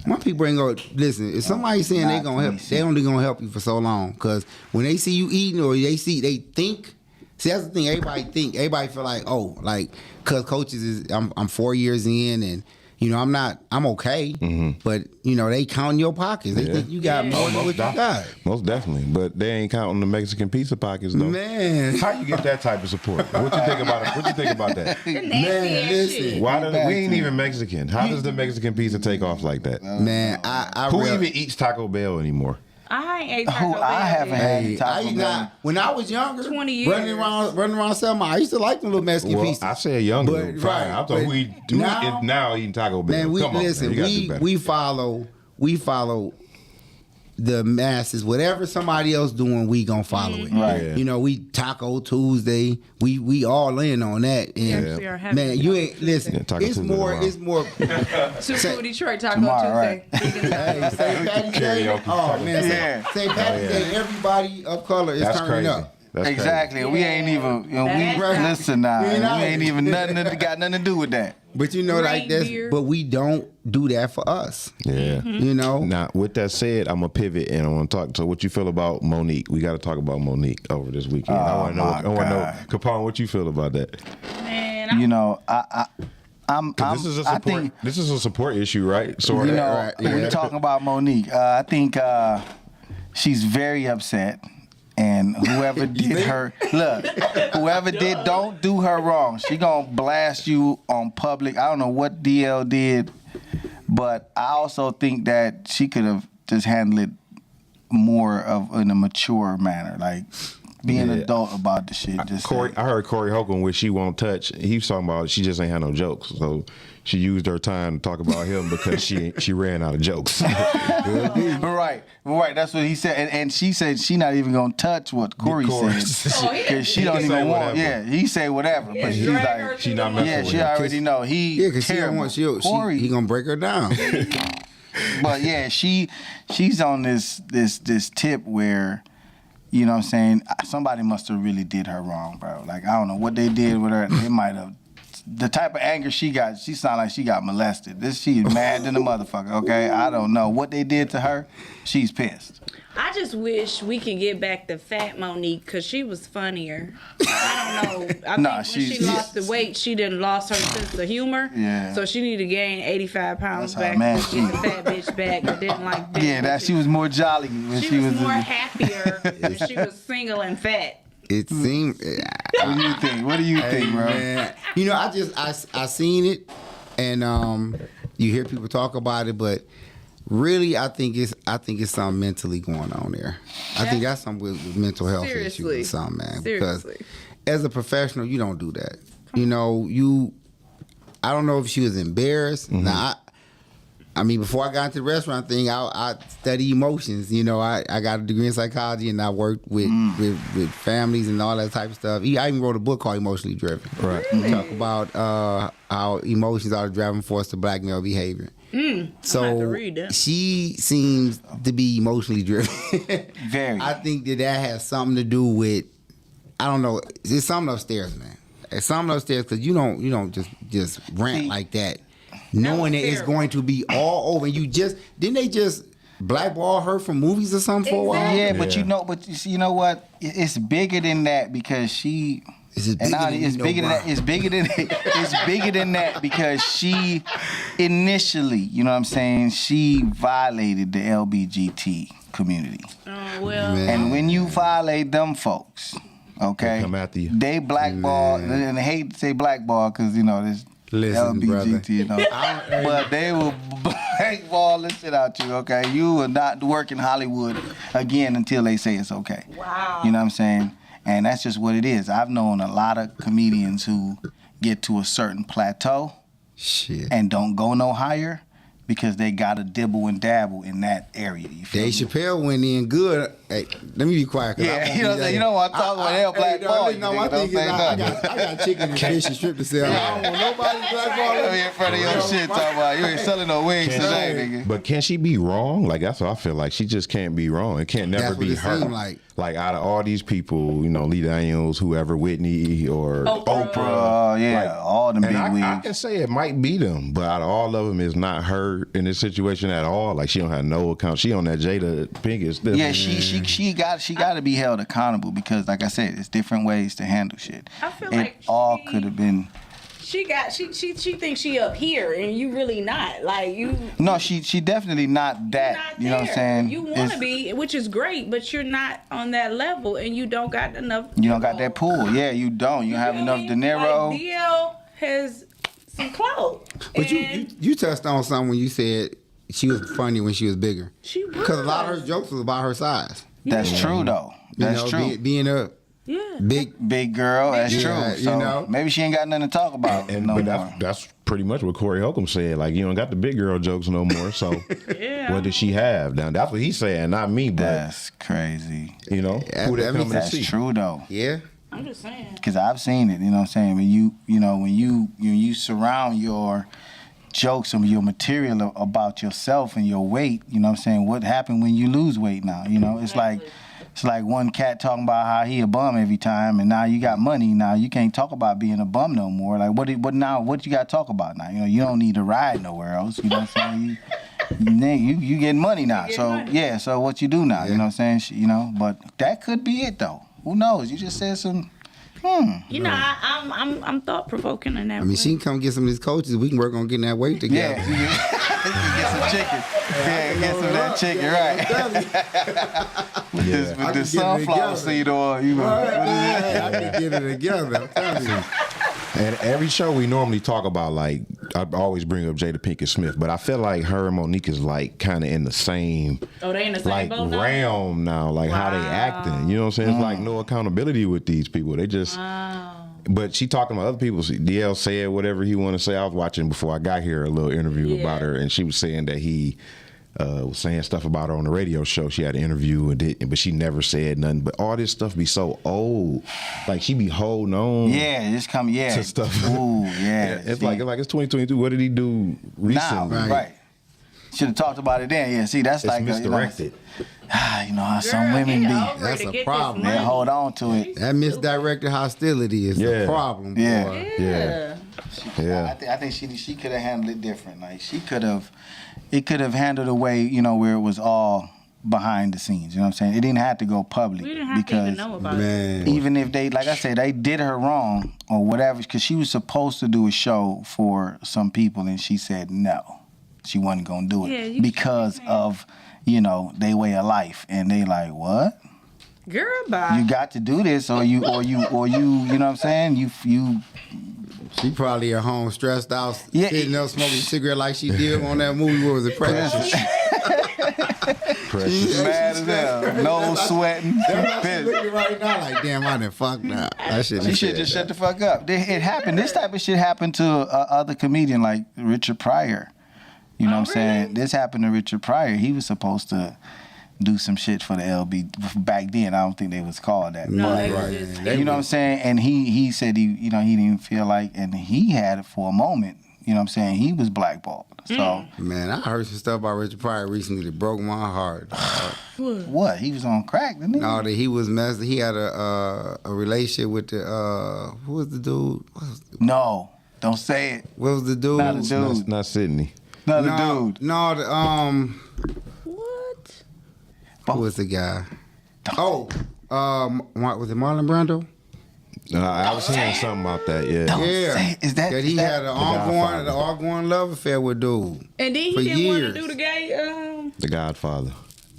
my people ain't gonna listen. If somebody's saying they gonna help, they only gonna help you for so long. Because when they see you eating or they think. See, that's the thing. Everybody feel like, oh, like, cause coaches is I'm 4 years in and. You know, I'm okay, but, you know, they count your pockets. They think you got more than what you got. Most definitely. But they ain't counting the Mexican pizza pockets, though. Man. How you get that type of support? What you think about it? What you think about that? Man, listen. Why we ain't even Mexican? How does the Mexican pizza take off like that? Man, Who even eats Taco Bell anymore? I ain't ate Taco Bell. I haven't had Taco Bell. When I was younger, 20 years. running around selling, I used to like them little Mexican pieces. I said younger, But, fine. right, I thought we do now- it now eating Taco Bell. Man, Come on, listen, man. You gotta do better. we follow the masses. Whatever somebody else doing, we gonna follow it. Right. Yeah. You know, we Taco Tuesday. We all in on that. And actually are having man, you ain't listen. Yeah, Taco it's Tuesday more. tomorrow. It's more. Super Detroit Taco Tomorrow, Tuesday. Hey, St. Patty's Day. Karaoke. Oh man, Yeah. St. Patty's Day. Everybody of color is That's turning crazy. up. That's Exactly. crazy. We ain't even. You know, That's we listen now. We We not. ain't even got nothing to do with that. But you know, like that's. Reindeer. But we don't do that for us. Yeah. You know. Now, with that said, I'm gonna pivot and I want to talk. So, what you feel about Mo'Nique? We got to talk about Mo'Nique over this weekend. I want to know. I want to know, Capone, what you feel about that? Man, You know, This is a I support. think, This is a support issue, right? So, you know, we're talking about Mo'Nique. I think she's very upset. And whoever did her, don't do her wrong. She gonna blast you on public. I don't know what D.L did, but I also think that she could have just handled it more in a mature manner, like being an adult about the shit. Just I heard Corey Holcomb where she won't touch. He was talking about she just ain't had no jokes, so she used her time to talk about him because she ran out of jokes. Right. That's what he said, and she said she not even gonna touch what Corey said because she don't even want. whatever. Yeah, he say whatever, but she's like, She not messing with she him. already know he. Yeah, because she don't terrible. want Corey, he gonna break her down. but yeah, she's on this tip where, you know what I'm saying, somebody must have really did her wrong, bro. Like, I don't know what they did with her. They might have. The type of anger she got, she sound like she got molested. She is mad than a motherfucker, okay? I don't know what they did to her. She's pissed. I just wish we could get back to Fat Mo'Nique because she was funnier. I don't know. I think when she lost the weight, she done lost her sense of humor. Yeah. So she need to gain 85 pounds That's back how mad to get the fat bitch back. I didn't like that. Yeah, that she was more jolly when She was more in- happier when she was single and fat. It seemed. What do you think? What do you think, bro? Man. You know, I seen it, and you hear people talk about it, but really, I think it's something mentally going on there. I think that's something with mental health issues or something, man. Seriously. Because as a professional, you don't do that. You know, I don't know if she was embarrassed. Mm-hmm. Now, I mean, before I got into the restaurant thing, I study emotions. You know, I got a degree in psychology, and I worked with families and all that type of stuff. I even wrote a book called Emotionally Driven. Right. We talk about how emotions are the driving force to black male behavior. So have to read that. she seems to be emotionally driven. Very. I think that has something to do with, I don't know, it's something upstairs, man. It's something upstairs because you don't just rant like that, knowing that it's going to be all over. And didn't they just blackball her from movies or something for a while? Yeah, but you know what? It's bigger than that because she. It's bigger than that because she initially, you know what I'm saying, she violated the LBGT community. Oh, well. Man. And when you violate them folks, okay, They come after you. They blackball, and they hate to say blackball because, you know, this Listen, LBGT, brother. you know. But they will blackball the shit out you, okay? You will not work in Hollywood again until they say it's okay. Wow. You know what I'm saying? And that's just what it is. I've known a lot of comedians who get to a certain plateau Shit. and don't go no higher because they got to dibble and dabble in that area. You feel Dave me? Chappelle went in good. Hey, let me be quiet. Yeah, you know what I'm saying? You know what I'm talking about? They'll blackball you. No, I Don't think say I nothing. got chicken and fish and strip to sell. I don't want nobody to blackball Come me. in front of your shit talking about you ain't selling no wings today, nigga. But can she be wrong? Like, that's what I feel like. She just can't be wrong. It can't never That's what be it her. seemed like. Like, out of all these people, you know, Lee Daniels, whoever, Whitney, or Oprah. Yeah, like, all them big I wigs. can say it might be them, but out of all of them, it's not her in this situation at all. Like, she don't have no account. She on that Jada Pinkett stuff. Yeah, she got to be held accountable because, like I said, it's different ways to handle shit. I feel it like all she- could have been. She thinks she up here and you really not. Like you. No, she definitely not that. Not You know what I'm there. saying? You want to be, which is great, but you're not on that level, and you don't got enough. You don't got that pool. Yeah, you don't. You have feel enough me? De Niro. Like D.L has some clout. But you touched on something when you said she was funny when she was bigger. She was. Because a lot of her jokes was about her size. That's true though. That's true. Being a Yeah. big girl. That's Yeah, true. you So know. maybe she ain't got nothing to talk about And no but more. that's pretty much what Corey Holcomb said. Like, you don't got the big girl jokes no more. So Yeah. what did she have? Now that's what he's saying, not me. But That's crazy. you know, Yeah, who they that means coming to That's see? true though. Yeah. I'm just saying. Because I've seen it, you know what I'm saying? When you surround your jokes and your material about yourself and your weight, you know what I'm saying? What happened when you lose weight now? You know, it's like one cat talking about how he a bum every time, and now you got money. Now you can't talk about being a bum no more. Like what you got to talk about now? You know, you don't need to ride nowhere else. You know what I'm saying? You getting money now. So money. yeah. So what you do now? You know what I'm saying? You know, but that could be it though. Who knows? You just said some. You know, I'm thought provoking in that. I mean, she can come get some of these coaches. We can work on getting that weight together. Yeah, you can get some chicken. Yeah, get some of that chicken, right? With I this can get it sunflower together. seed oil, you know. Hey, I can get it together. I'm telling you. And every show we normally talk about, like, I always bring up Jada Pinkett Smith, but I feel like her and Mo'Nique is like kind of in the same Oh, they in the same like boat now? realm now, like how they acting. You know what I'm saying? It's like no accountability with these people. They just. But she talking about other people. D.L said whatever he want to say. I was watching before I got here a little interview about her, and she was saying that he was saying stuff about her on the radio show. She had an interview, but she never said nothing. But all this stuff be so old. Like, she be holding on. Yeah, just come, To stuff. Ooh, yeah. It's like it's 2022. What did he do recently? Now, right. Should have talked about it then. Yeah, see, that's It's like misdirected. You know how some women be. That's a problem. They hold on to it. That misdirected hostility is the problem, boy. Yeah. Yeah. I think she could have handled it different. Like it could have handled a way, where it was all behind the scenes. You know what I'm saying? It didn't have to go public. We didn't have to even know about it. Even if they, like I said, they did her wrong or whatever, because she was supposed to do a show for some people and she said no. She wasn't going to do it because of, their way of life. And they like, what? Girl, bye. You got to do this or you know what I'm saying? You She probably at home stressed out, sitting there smoking a cigarette like she did on that movie. What was it, Precious? Precious. mad as hell. No sweating. She's looking right now like, damn, I done fucked up. She should just shut the fuck up. It happened. This type of shit happened to other comedian like Richard Pryor. You know what I'm saying? This happened to Richard Pryor. He was supposed to do some shit for the LB back then. I don't think they was called that. No, but, they were just, you know what I'm saying? And he said he didn't even feel like, and he had it for a moment. You know what I'm saying? He was blackballed. So man, I heard some stuff about Richard Pryor recently that broke my heart. What? He was on crack, didn't he? No, that he was messed. He had a relationship with the who was the dude? No, don't say it. What was the dude? Not a dude. Not Sydney. Another dude. No, what? who was the guy? Was it Marlon Brando? I was hearing something about that. Yeah. Don't say it. Is that he had an ongoing love affair with dude. And then he for didn't want to years. do the gay. The Godfather.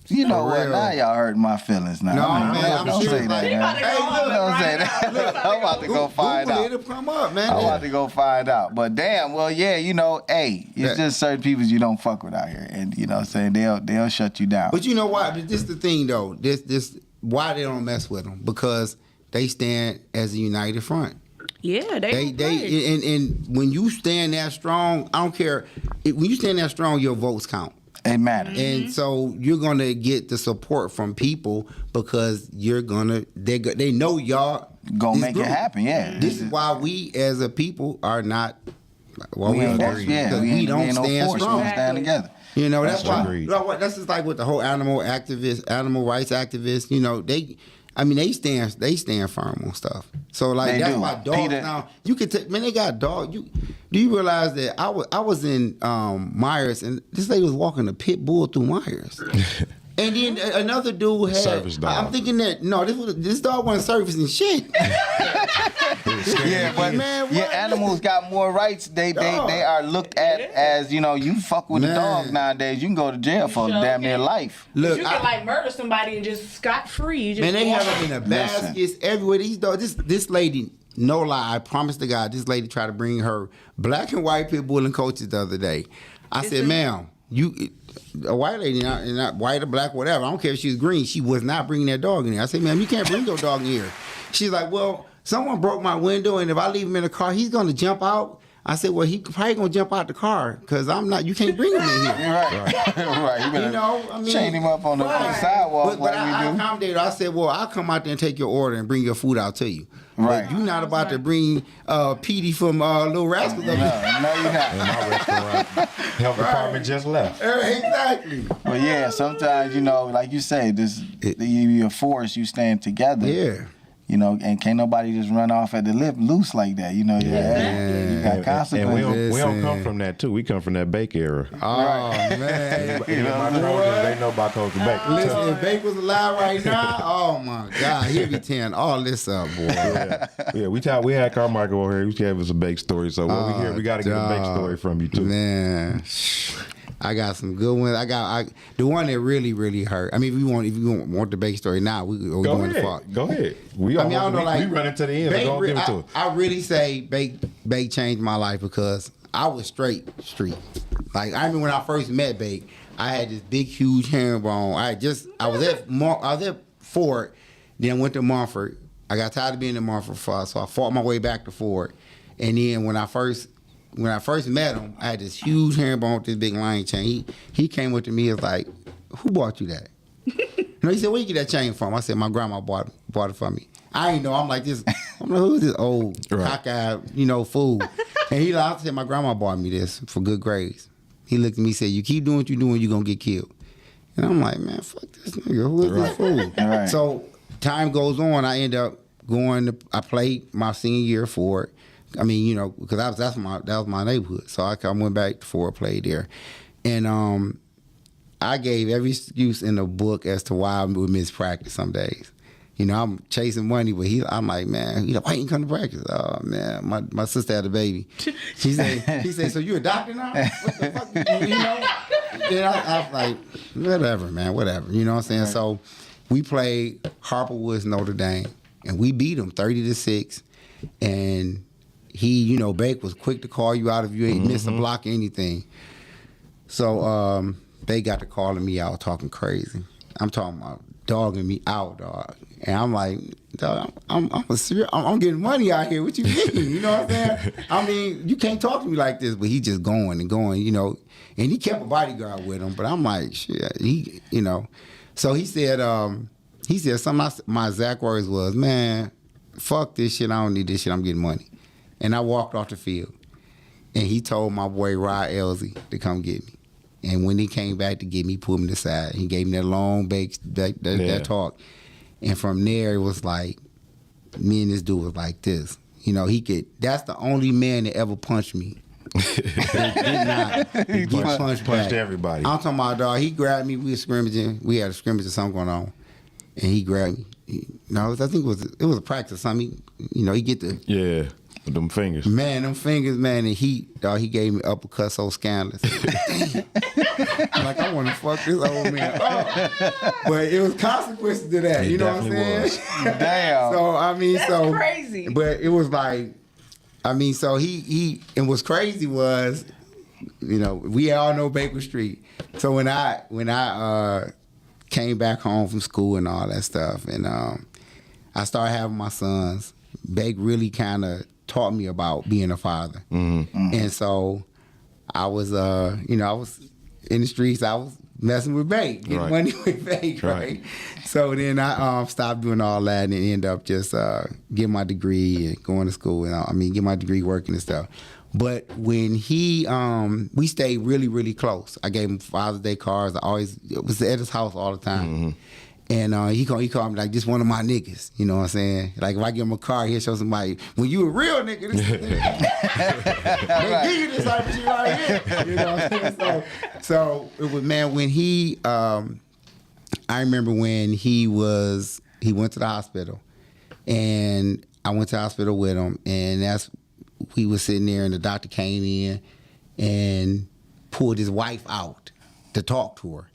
You know For what? real. Now y'all hurt my feelings now. No, I mean, man, I'm don't serious. say that, Like, man. Don't say that. I'm about to go find out. It'll come up, man. I'm about to go find out. But damn, well, yeah, it's just certain people you don't fuck with out here. And you know what I'm saying? They'll shut you down. But you know what? This is the thing, though. This why they don't mess with them, because they stand as a united front. Yeah, they and when you stand that strong, I don't care. When you stand that strong, your votes count. It matters. And so you're gonna get the support from people because they know y'all Gonna make it happen, yeah. This is why we as a people are not. Well, we ain't agree. yeah, Because we don't stand strong. We stand together. You know, that's why. agreed. You know what? That's just like with the whole animal rights activists. You know, they stand firm on stuff. So like They that's do. why dogs Peter- now you can take, man, they got dogs. Do you realize that I was in Myers and this lady was walking a pit bull through Myers. And then another dude had Service dog. I'm thinking that this dog wasn't servicing shit. Yeah, but Man, what? animals got more rights. They are looked at as, you fuck with a dog nowadays, you can go to jail for Sure damn near can. life. Look, You can murder somebody and just scot free. man, they have them in the Listen. baskets everywhere. These dogs, this lady, no lie, I promise to God, this lady tried to bring her black and white pit bull and coaches the other day. I said, ma'am, a white lady, not white or black, whatever. I don't care if she was green. She was not bringing that dog in here. I said, ma'am, you can't bring your dog in here. She's like, well, someone broke my window, and if I leave him in the car, he's going to jump out. I said, well, he probably going to jump out the car because you can't bring him in here. Right. You better chain him up on the sidewalk But like I we do. accommodated. I said, well, I'll come out there and take your order and bring your food out to you. Right. But you're not about to bring Petey from Little Rascals up here. No, you're not. In my restaurant, health department just left. Exactly. But yeah, sometimes, like you say, you're forced, you stand together. Yeah. And can't nobody just run off at the lip loose like that. You got And consequences. we don't come from that too. We come from that Bake era. Oh, man. Even my Trojans, they know about Coach Bake. Listen, if Bake was alive right now, oh my God, he'd be tearing all this up, boy. Yeah, we had Carmichael over here. He gave us a Bake story. So when we hear, we got to get a Bake story from you too. Man, I got some good ones. The one that really, really hurt. I mean, if you want the Bake story now, we Go going to ahead. fuck. Go ahead. We I don't know, like, we run into the end. So go give it to us. I really say Bake changed my life because I was straight street. Like I remember when I first met Bake, I had this big, huge herringbone. I was at Ford, then went to Montford. I got tired of being in Montford, so I fought my way back to Ford. And then when I first met him, I had this huge herringbone with this big lion chain. He came up to me and was like, "Who bought you that?" He said, "Where you get that chain from?" I said, "My grandma bought it for me." I ain't know. I'm like, who's this old cockeyed, fool? And I said, "My grandma bought me this for good grades." He looked at me and said, you keep doing what you're doing, you're going to get killed. And I'm like, man, fuck this nigga. Who is this fool? Right. So time goes on. I end up I played my senior year for it. I mean, you know, because that was my neighborhood. So I went back to Ford, played there. And I gave every excuse in the book as to why I would miss practice some days. You know, I'm chasing money, but I'm like, man, why you come to practice? Oh, man, my sister had a baby. He said, so you a doctor now? What the fuck? You know? Then I was like, whatever, man, whatever. You know what I'm saying? Right. So we played Harper Woods, Notre Dame, and we beat them 30-6. And he, you know, Bake was quick to call you out if you ain't missed a block or anything. So they got to calling me out talking crazy. I'm talking about dogging me out, dog. And I'm like, dog, I'm getting money out here. What you mean? You know what I'm saying? I mean, you can't talk to me like this, but he just going and going, you know. And he kept a bodyguard with him, but I'm like, shit, you know. So he said some of my exact words was, man, fuck this shit. I don't need this shit. I'm getting money. And I walked off the field. And he told my boy Rod Elsie to come get me. And when he came back to get me, he pulled me to the side. He gave me that long that talk. And from there, it was like, me and this dude was like this. You know, that's the only man that ever punched me. Did not get punched everybody. I'm talking about, dog, he grabbed me, we were scrimmaging. We had a scrimmage or something going on. And he grabbed me. I think it was a practice or something. He get the... Yeah. With them fingers. Man, them fingers, man, and he gave me uppercut so scandalous. Damn. I'm like, I want to fuck this old man up. But it was consequences to that, you know what I'm saying? Damn. So, I mean, That's crazy. But it was like, I mean, so and what's crazy was, you know, we all know Baker Street. So when I came back home from school and all that stuff, and I started having my sons, Bake really kind of taught me about being a father. And so I was, I was in the streets, I was messing with Bake, getting money with Bake, right? So then I stopped doing all that and ended up just getting my degree and going to school and get my degree working and stuff. But when we stayed really, really close. I gave him Father's Day cards. It was at his house all the time. And he called me like, just one of my niggas. You know what I'm saying? Like, if I give him a car, he'll show somebody, when you a real nigga, this is they give you this type of shit right here. You know what I'm saying? So it was, man, when I remember when he went to the hospital. And I went to the hospital with him. And we was sitting there and the doctor came in and pulled his wife out to talk to her.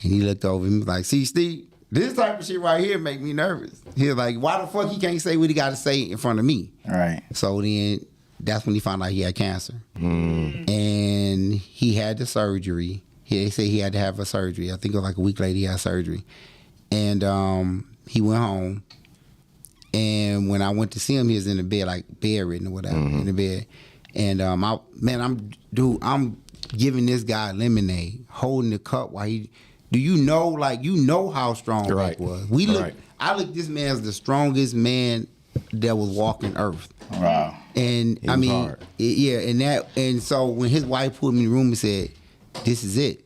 And he looked over and he was like, see, Steve, this type of shit right here make me nervous. He was like, why the fuck he can't say what he got to say in front of me? Right. So then that's when he found out he had cancer. And he had the surgery. They said he had to have a surgery. I think it was like a week later he had surgery. And he went home. And when I went to see him, he was in the bed, like bedridden or whatever, in the bed. And I'm giving this guy lemonade, holding the cup while he... Do you know how strong Bake was? I look this man as the strongest man that was walking earth. Wow. And I mean, and so when his wife put me in the room and said, this is it.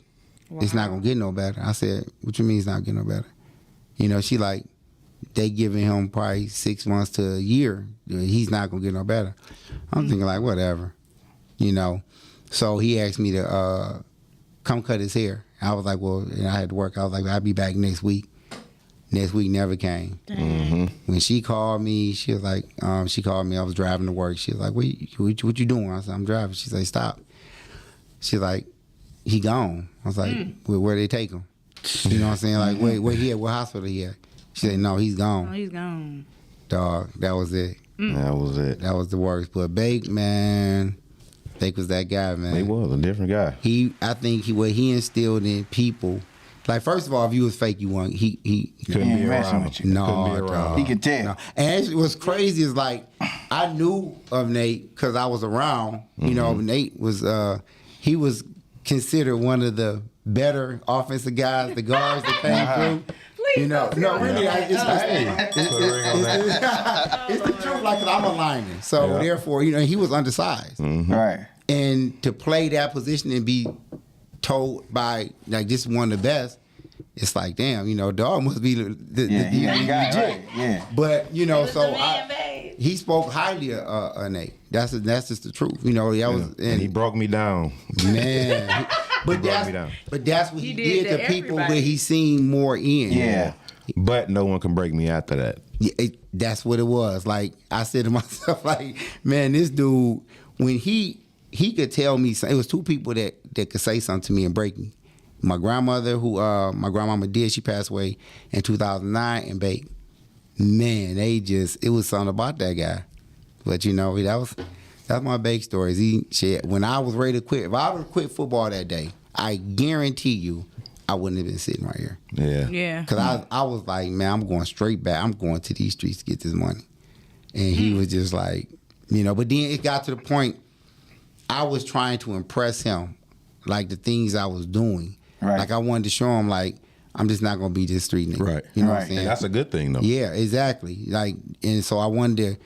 Wow. It's not gonna get no better. I said, what you mean it's not getting no better? You know, she like, they giving him probably 6 months to a year. He's not gonna get no better. I'm thinking like, whatever. You know. So he asked me to come cut his hair. I was like, well, and I had to work. I was like, I'll be back next week. Next week never came. When she called me, she was like, I was driving to work. She was like, what you doing? I said, I'm driving. She said, stop. She's like, he gone. I was like, where they take him? You know what I'm saying? Like, where he at? What hospital he at? She said, no, he's gone. Oh, he's gone. Dog, that was it. That was it. That was the worst. But Bake, man... Bake was that guy, man. He was a different guy. I think what he instilled in people, like, first of all, if you was fake, you weren't. He couldn't be around with you. No, he could tell. No. And actually, what's crazy is like I knew of Nate because I was around. You know, Nate was he was considered one of the better offensive guys, the guards that came through. You know, no, really, it's the truth. Like, 'cause I'm a lineman, so therefore, you know, he was undersized. Right. And to play that position and be told by like this is one of the best, it's like damn, dog must be the he got legit. right. Yeah. But so babe. he spoke highly of Nate. That's just the truth. That was and he broke me down. man. But that's what he did to people where he seen more in. Yeah. But no one can break me after that. Yeah, that's what it was. Like I said to myself, like, man, this dude, when he could tell me something, it was two people that could say something to me and break me. My grandmother, who my grandmama did, she passed away in 2009, and babe, man, it was something about that guy. But that's my bake stories. When I was ready to quit, if I would have quit football that day, I guarantee you, I wouldn't have been sitting right here. Yeah. Yeah. Because I was like, man, I'm going straight back. I'm going to these streets to get this money. And he was just like, but then it got to the point I was trying to impress him, like the things I was doing. Right. Like I wanted to show him, like, I'm just not going to be this street nigga. Right. You know what Right. I'm saying? And that's a good thing, though. Yeah, exactly. Like, and so I wanted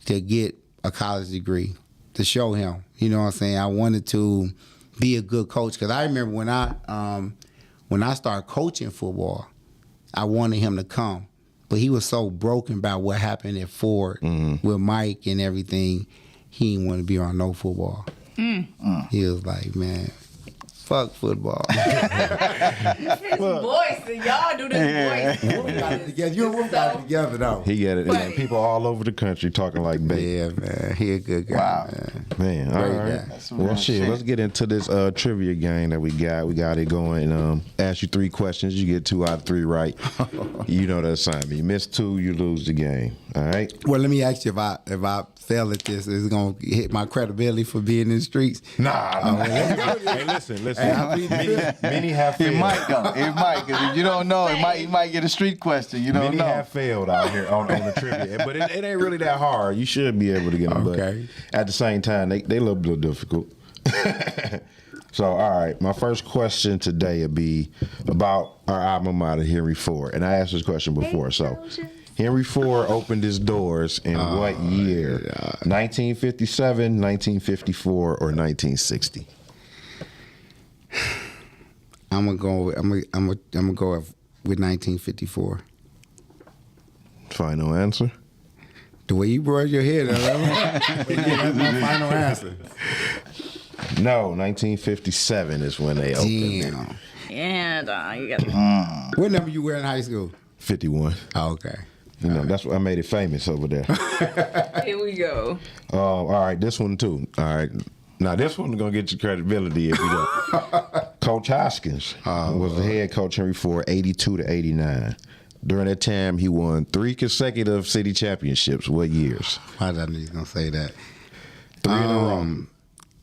to get a college degree to show him. You know what I'm saying? I wanted to be a good coach because I remember when I started coaching football, I wanted him to come, but he was so broken about what happened at Ford with Mike and everything. He didn't want to be on no football. He was like, man, fuck football. Voice, and y'all do this voice. We got it together. You and Wolf got it together, though. He got it. And people all over the country talking like baby. Yeah, man. He a good guy, Wow. man. Man, all Great right. guy. That's some Well, real shit, let's get into this trivia game that we got. We got it going. Ask you 3 questions. You get 2 out of 3 right. You know the assignment. You miss 2, you lose the game. All right? Well, let me ask you if I fail at this, is it gonna hit my credibility for being in the streets? Nah. Hey, listen. Many have It failed. might go. It might, because if you don't know, you might get a street question. You don't Many know. have failed out here on the trivia, but it ain't really that hard. You should be able to get them. Okay. But at the same time, they look a little difficult. So, all right, my first question today will be about our alma mater, Henry Ford, and I asked this question before. So, Henry Ford opened his doors in what year? 1957, 1954, or 1960? I'm gonna go with 1954. Final answer? The way you brought your head up, that's my final answer. No, 1957 is when they opened it. Damn. And you got What number you wear in high school? 51. Oh, okay. You know, that's what I made it famous over there. Here we go. All right, this one too. All right. Now, this one's going to get you credibility if you don't. Coach Hoskins was the head coach Henry Ford, 82 to 89. During that time, he won 3 consecutive city championships. What years? Why did I know you was gonna say that? 3 in a row.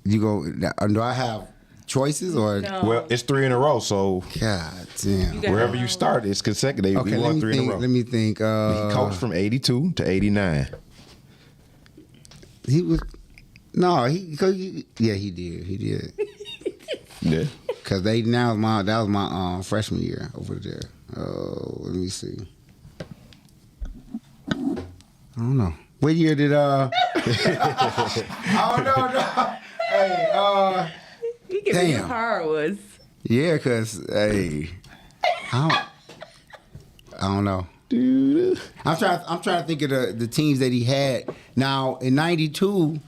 You go. Do I have choices or? No. Well, it's 3 in a row, so God damn. got- wherever you start, it's consecutive. Okay, he let won me 3 think. in a row. Let me think. He coached from 82 to 89. He was. No, he did. He did. Yeah. Cause that was my freshman year over there. Oh, let me see. I don't know. What year did I don't know. No. Hey, You give me Damn. hard ones. yeah, cause hey, I don't know. I'm trying to think of the teams that he had. Now in '92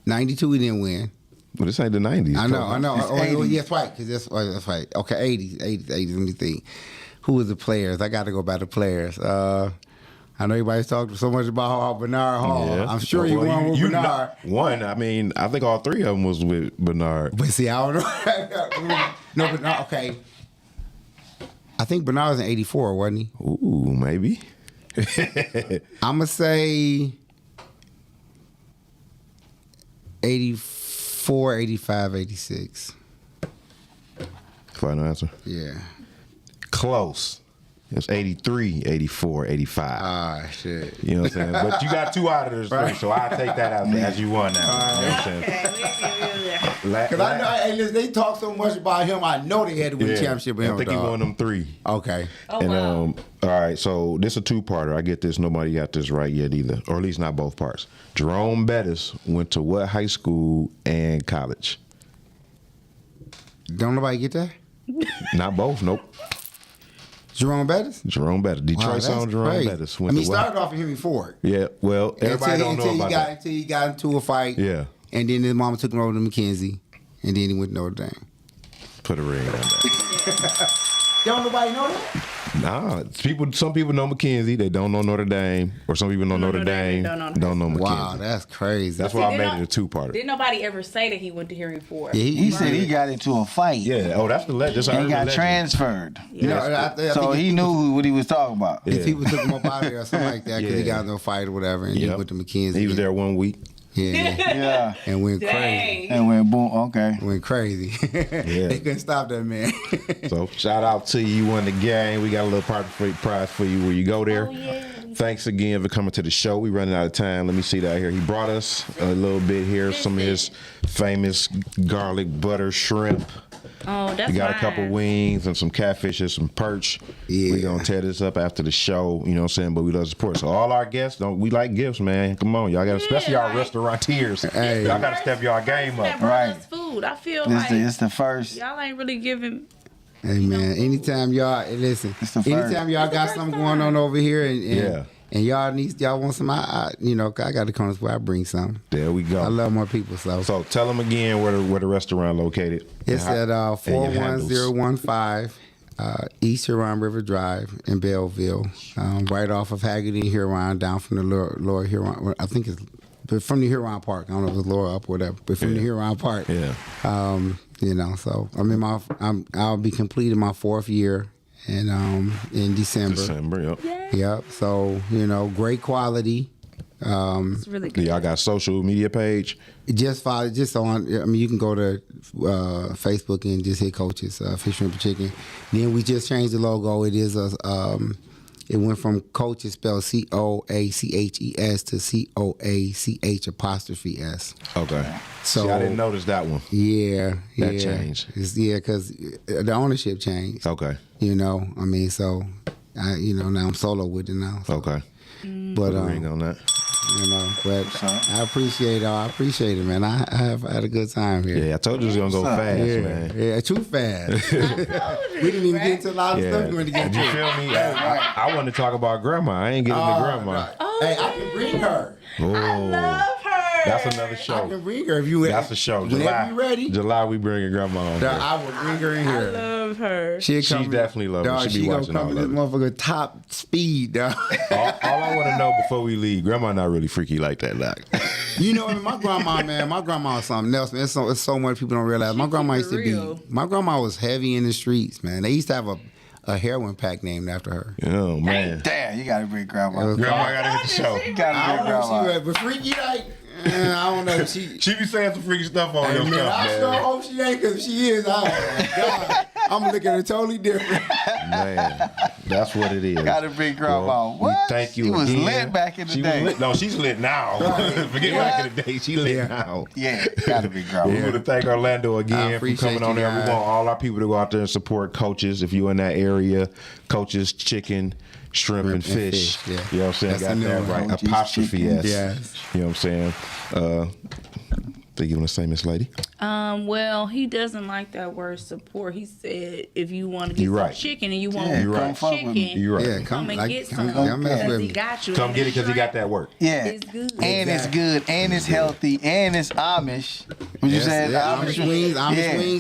he didn't win. But this ain't the 90s. I know. It's Oh, 80s. yes, right. Because that's right. Okay, 80s. Let me think. Who was the players? I got to go by the players. I know everybody's talking so much about Bernard Hall. Yeah. I'm sure you won with Bernard. One, I mean, I think all 3 of them was with Bernard. But see, I don't know. No, Bernard. Okay. I think Bernard was in '84, wasn't he? Ooh, maybe. I'm gonna say 84, 85, 86. Final answer. Yeah. Close. It was 83, 84, 85. Ah, shit. You know what I'm saying? But you got 2 out of those 3, so I'll take that out as you won now. You know what I'm saying? Because I know, hey, listen, they talk so much about him. I know they had to win the championship with him. I think he won them 3. Okay. Oh, And wow. all right, so this is a 2-parter. I get this. Nobody got this right yet either, or at least not both parts. Jerome Bettis went to what high school and college? Don't nobody get that? Not both. Nope. Jerome Bettis? Jerome Bettis. Detroit song Jerome crazy. Bettis. I Went mean, he to what? started off in Henry Ford. Yeah. Well, everybody don't know about that. Until he got into a fight. Yeah. And then his mama took him over to McKenzie. And then he went to Notre Dame. Put a ring on that. Don't nobody know that? Nah, some people know McKenzie. They don't know Notre Dame, or some people know Notre Dame. Don't know McKenzie. Wow, that's crazy. That's why I made it a 2-parter. Didn't nobody ever say that he went to Henry Ford? Yeah, He said he got into a fight. Yeah. Oh, that's the legend. He got transferred. You know, I So think he knew what he was talking about. his people took him up out of there or something like that because he got into a fight or whatever, and then went to McKenzie. He was there 1 week. Yeah, Yeah. and went crazy. Dang. And went boom. Okay. Went crazy. They couldn't stop that man. So shout out to you. You won the game. We got a little prize for you where you go there. Oh, yeah. Thanks again for coming to the show. We running out of time. Let me see that here. He brought us a little bit here. Some of his famous garlic butter shrimp. Oh, that's We got a fine. couple wings and some catfish and some perch. Yeah. We gonna tear this up after the show, you know what I'm saying? But we love the support. So all our guests, we like gifts, man. Come on, y'all got, especially y'all restaurateurs. Hey. Y'all gotta step y'all game up. Right. Food. I feel It's like the first. y'all ain't really giving. Hey man, anytime y'all listen, It's the first. anytime y'all got something going on over here, and Yeah. and y'all want some, I got to come where I bring some. There we go. I love more people, So tell them again where the restaurant located. It's And at and your handles. 41015 East Huron River Drive in Belleville, right off of Haggerty and Huron, down from the lower Huron. I think it's from the Huron Park. I don't know if it's lower up or whatever, but from the Huron Park. Yeah. So I'll be completing my 4th year, and in December. Yep. Yep. So great quality. It's really Do good. y'all got social media page? Just follow, just on. I mean, you can go to Facebook and just hit Coaches Fish, Shrimp, and Chicken. Then we just changed the logo. It is it went from Coaches spelled COACHES to COACH''S. Okay. So See, I didn't notice that one. Yeah, That yeah. changed. Because the ownership changed. Okay. I mean, so now I'm solo with it now. So. Okay. But Put a ring on that. but I appreciate it, man. I have had a good time here. Yeah, I told you it was gonna go fast, man. Yeah, too fast. We didn't even get into a lot of stuff we wanted to get You into. feel me? I want to talk about grandma. I ain't getting to grandma. Right. Hey, I can bring her. Oh, Love her. that's another I show. can bring her if you. That's a show. Whenever July. you ready, July, we bringing grandma on. Here. I will bring her in here. Love her. She'll She definitely love it. She be gonna watching come all in this of it. motherfucker top speed, dog. All I want to know before we leave, grandma not really freaky like that, like. My grandma, man. My grandma was something else, man. It's so much people don't realize. My grandma used to real. be. My grandma was heavy in the streets, man. They used to have a heroin pack named after her. Oh man, Damn, you gotta bring grandma. grandma gotta hit the show. You I gotta don't bring know if grandma. she was, but freaky like. I don't know. She She be saying some freaky stuff on your man, stuff, I man. sure hope she ain't, because if she is, oh my God, I'm looking at her totally different. Man, that's what it is. Gotta bring grandma. Well, we What? thank you She was again. lit back in the She day. was lit. No, she's lit now. Forget back in the day. She lit Yeah. now. Yeah, gotta be grandma. We want to thank Orlando I again for appreciate coming on you there. We guys. want all our people to go out there and support Coaches. If you're in that area, Coaches Chicken, Shrimp, and Fish. Yeah. You know what I'm saying? That's Got a new that one. right. Coaches Apostrophe Chicken. S. Yes. You know what I'm saying? Think you want to say, Miss Lady? Well, he doesn't like that word support. He said if you want to get You're some right. chicken and you want Yeah, You're come right. fuck with me. chicken, You're right. Yeah, come and get some. come mess Because with he me. got you. Come And get it the because he got shrimp that work. Yeah, is good. and it's good, and it's healthy, and it's Amish. What you Yes, said? yeah, Amish wings,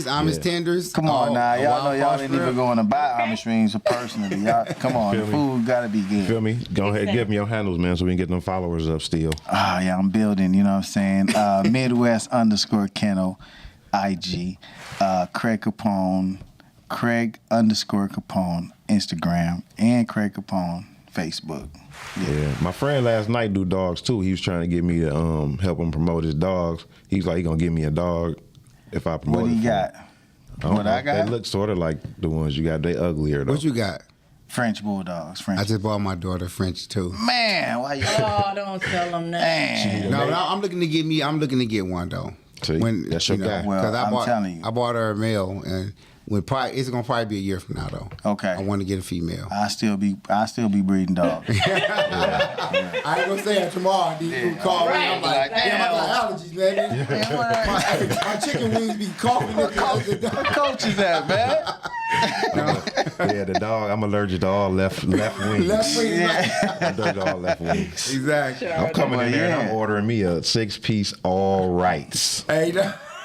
Amish Yeah. tenders. Come on Oh, now, a y'all wild know y'all farce ain't shrimp. even going to buy Amish wings personally. Y'all, come on, Feel the me? food gotta be good. Feel me? Go ahead, give me your handles, man, so we can get them followers up still. Ah, yeah, I'm building, you know what I'm saying? Midwest_Kennel, IG, Craig Capone, Craig_Capone, Instagram, and Craig Capone, Facebook. Yeah, my friend last night do dogs too. He was trying to get me to help him promote his dogs. He's like, he gonna give me a dog if I promote What it do you for him. got? I don't What know. I got? They look sort of like the ones you got. They uglier though. What you got? French bulldogs. I just bought my daughter French too. Man, why you? Oh, don't tell them that. Man. No, I'm looking to get one though. See, that's your guy. Well, I'm telling you. I bought her a male, and it's gonna probably be a year from now though. Okay. I want to get a female. I still be breeding dogs. I ain't gonna say that tomorrow. You call me. I'm like, damn, I got allergies, man. My chicken wings be coughing. What coach is that, man? Yeah, the dog. I'm allergic to all left wings. Left wing. I'm allergic to all left wings. Exactly. I'm coming in there and I'm ordering me a 6-piece all rights. Hey,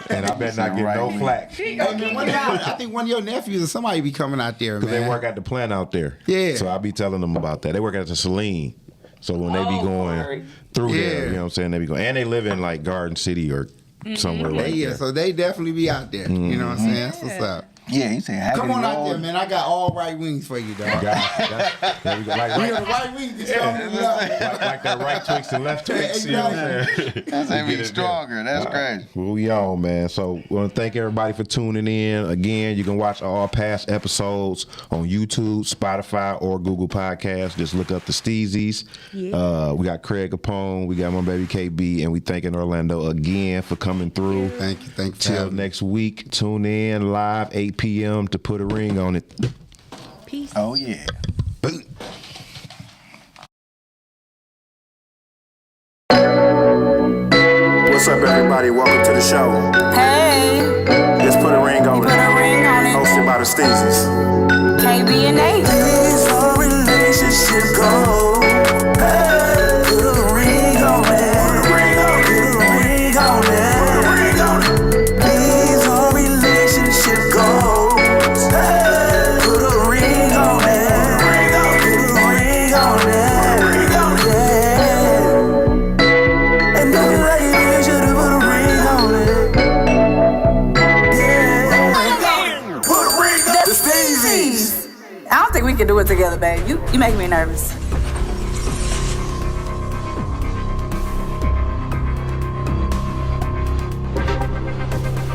And I better not get no flack. hey, man, I think one of your nephews or somebody be coming out there, man. Because they work at the plant out there. Yeah. So I be telling them about that. They work at the Celine. So when they be going through there, you know what I'm saying? They be going. And they live in like Garden City or somewhere like that. So they definitely be out there. You know what I'm saying? That's what's up. Yeah, he said, come on out there, man. I got all right wings for you, dog. There we go. Like, We got the right wings. like that right Twix and left Twix. You know what I'm saying? That's even stronger. That's crazy. Well, we on, man. So we want to thank everybody for tuning in. Again, you can watch all past episodes on YouTube, Spotify, or Google Podcasts. Just look up the Steezys. Yeah. We got Craig Capone. We got my baby KB. And we thanking Orlando again for coming through. Thank you. Till next week. Tune in live 8 p.m. to put a ring on it. Peace. Oh, yeah. What's up, everybody? Welcome to the show. Hey, Let's put a ring on put it. a ring on it. Hosted by the Steezys. KB and A. Please, our relationship go. Hey, put a ring on it. Put a ring on it. Put a ring on it. Put a ring on it. Please, our relationship goes. Hey, put a ring on it. Put a ring on it. Put a ring on it. Put a ring on it. Yeah. And if you like it, you should have put a ring on it. Yeah. Put a ring on the Steezys. I don't think we can do it together, babe. You make me nervous.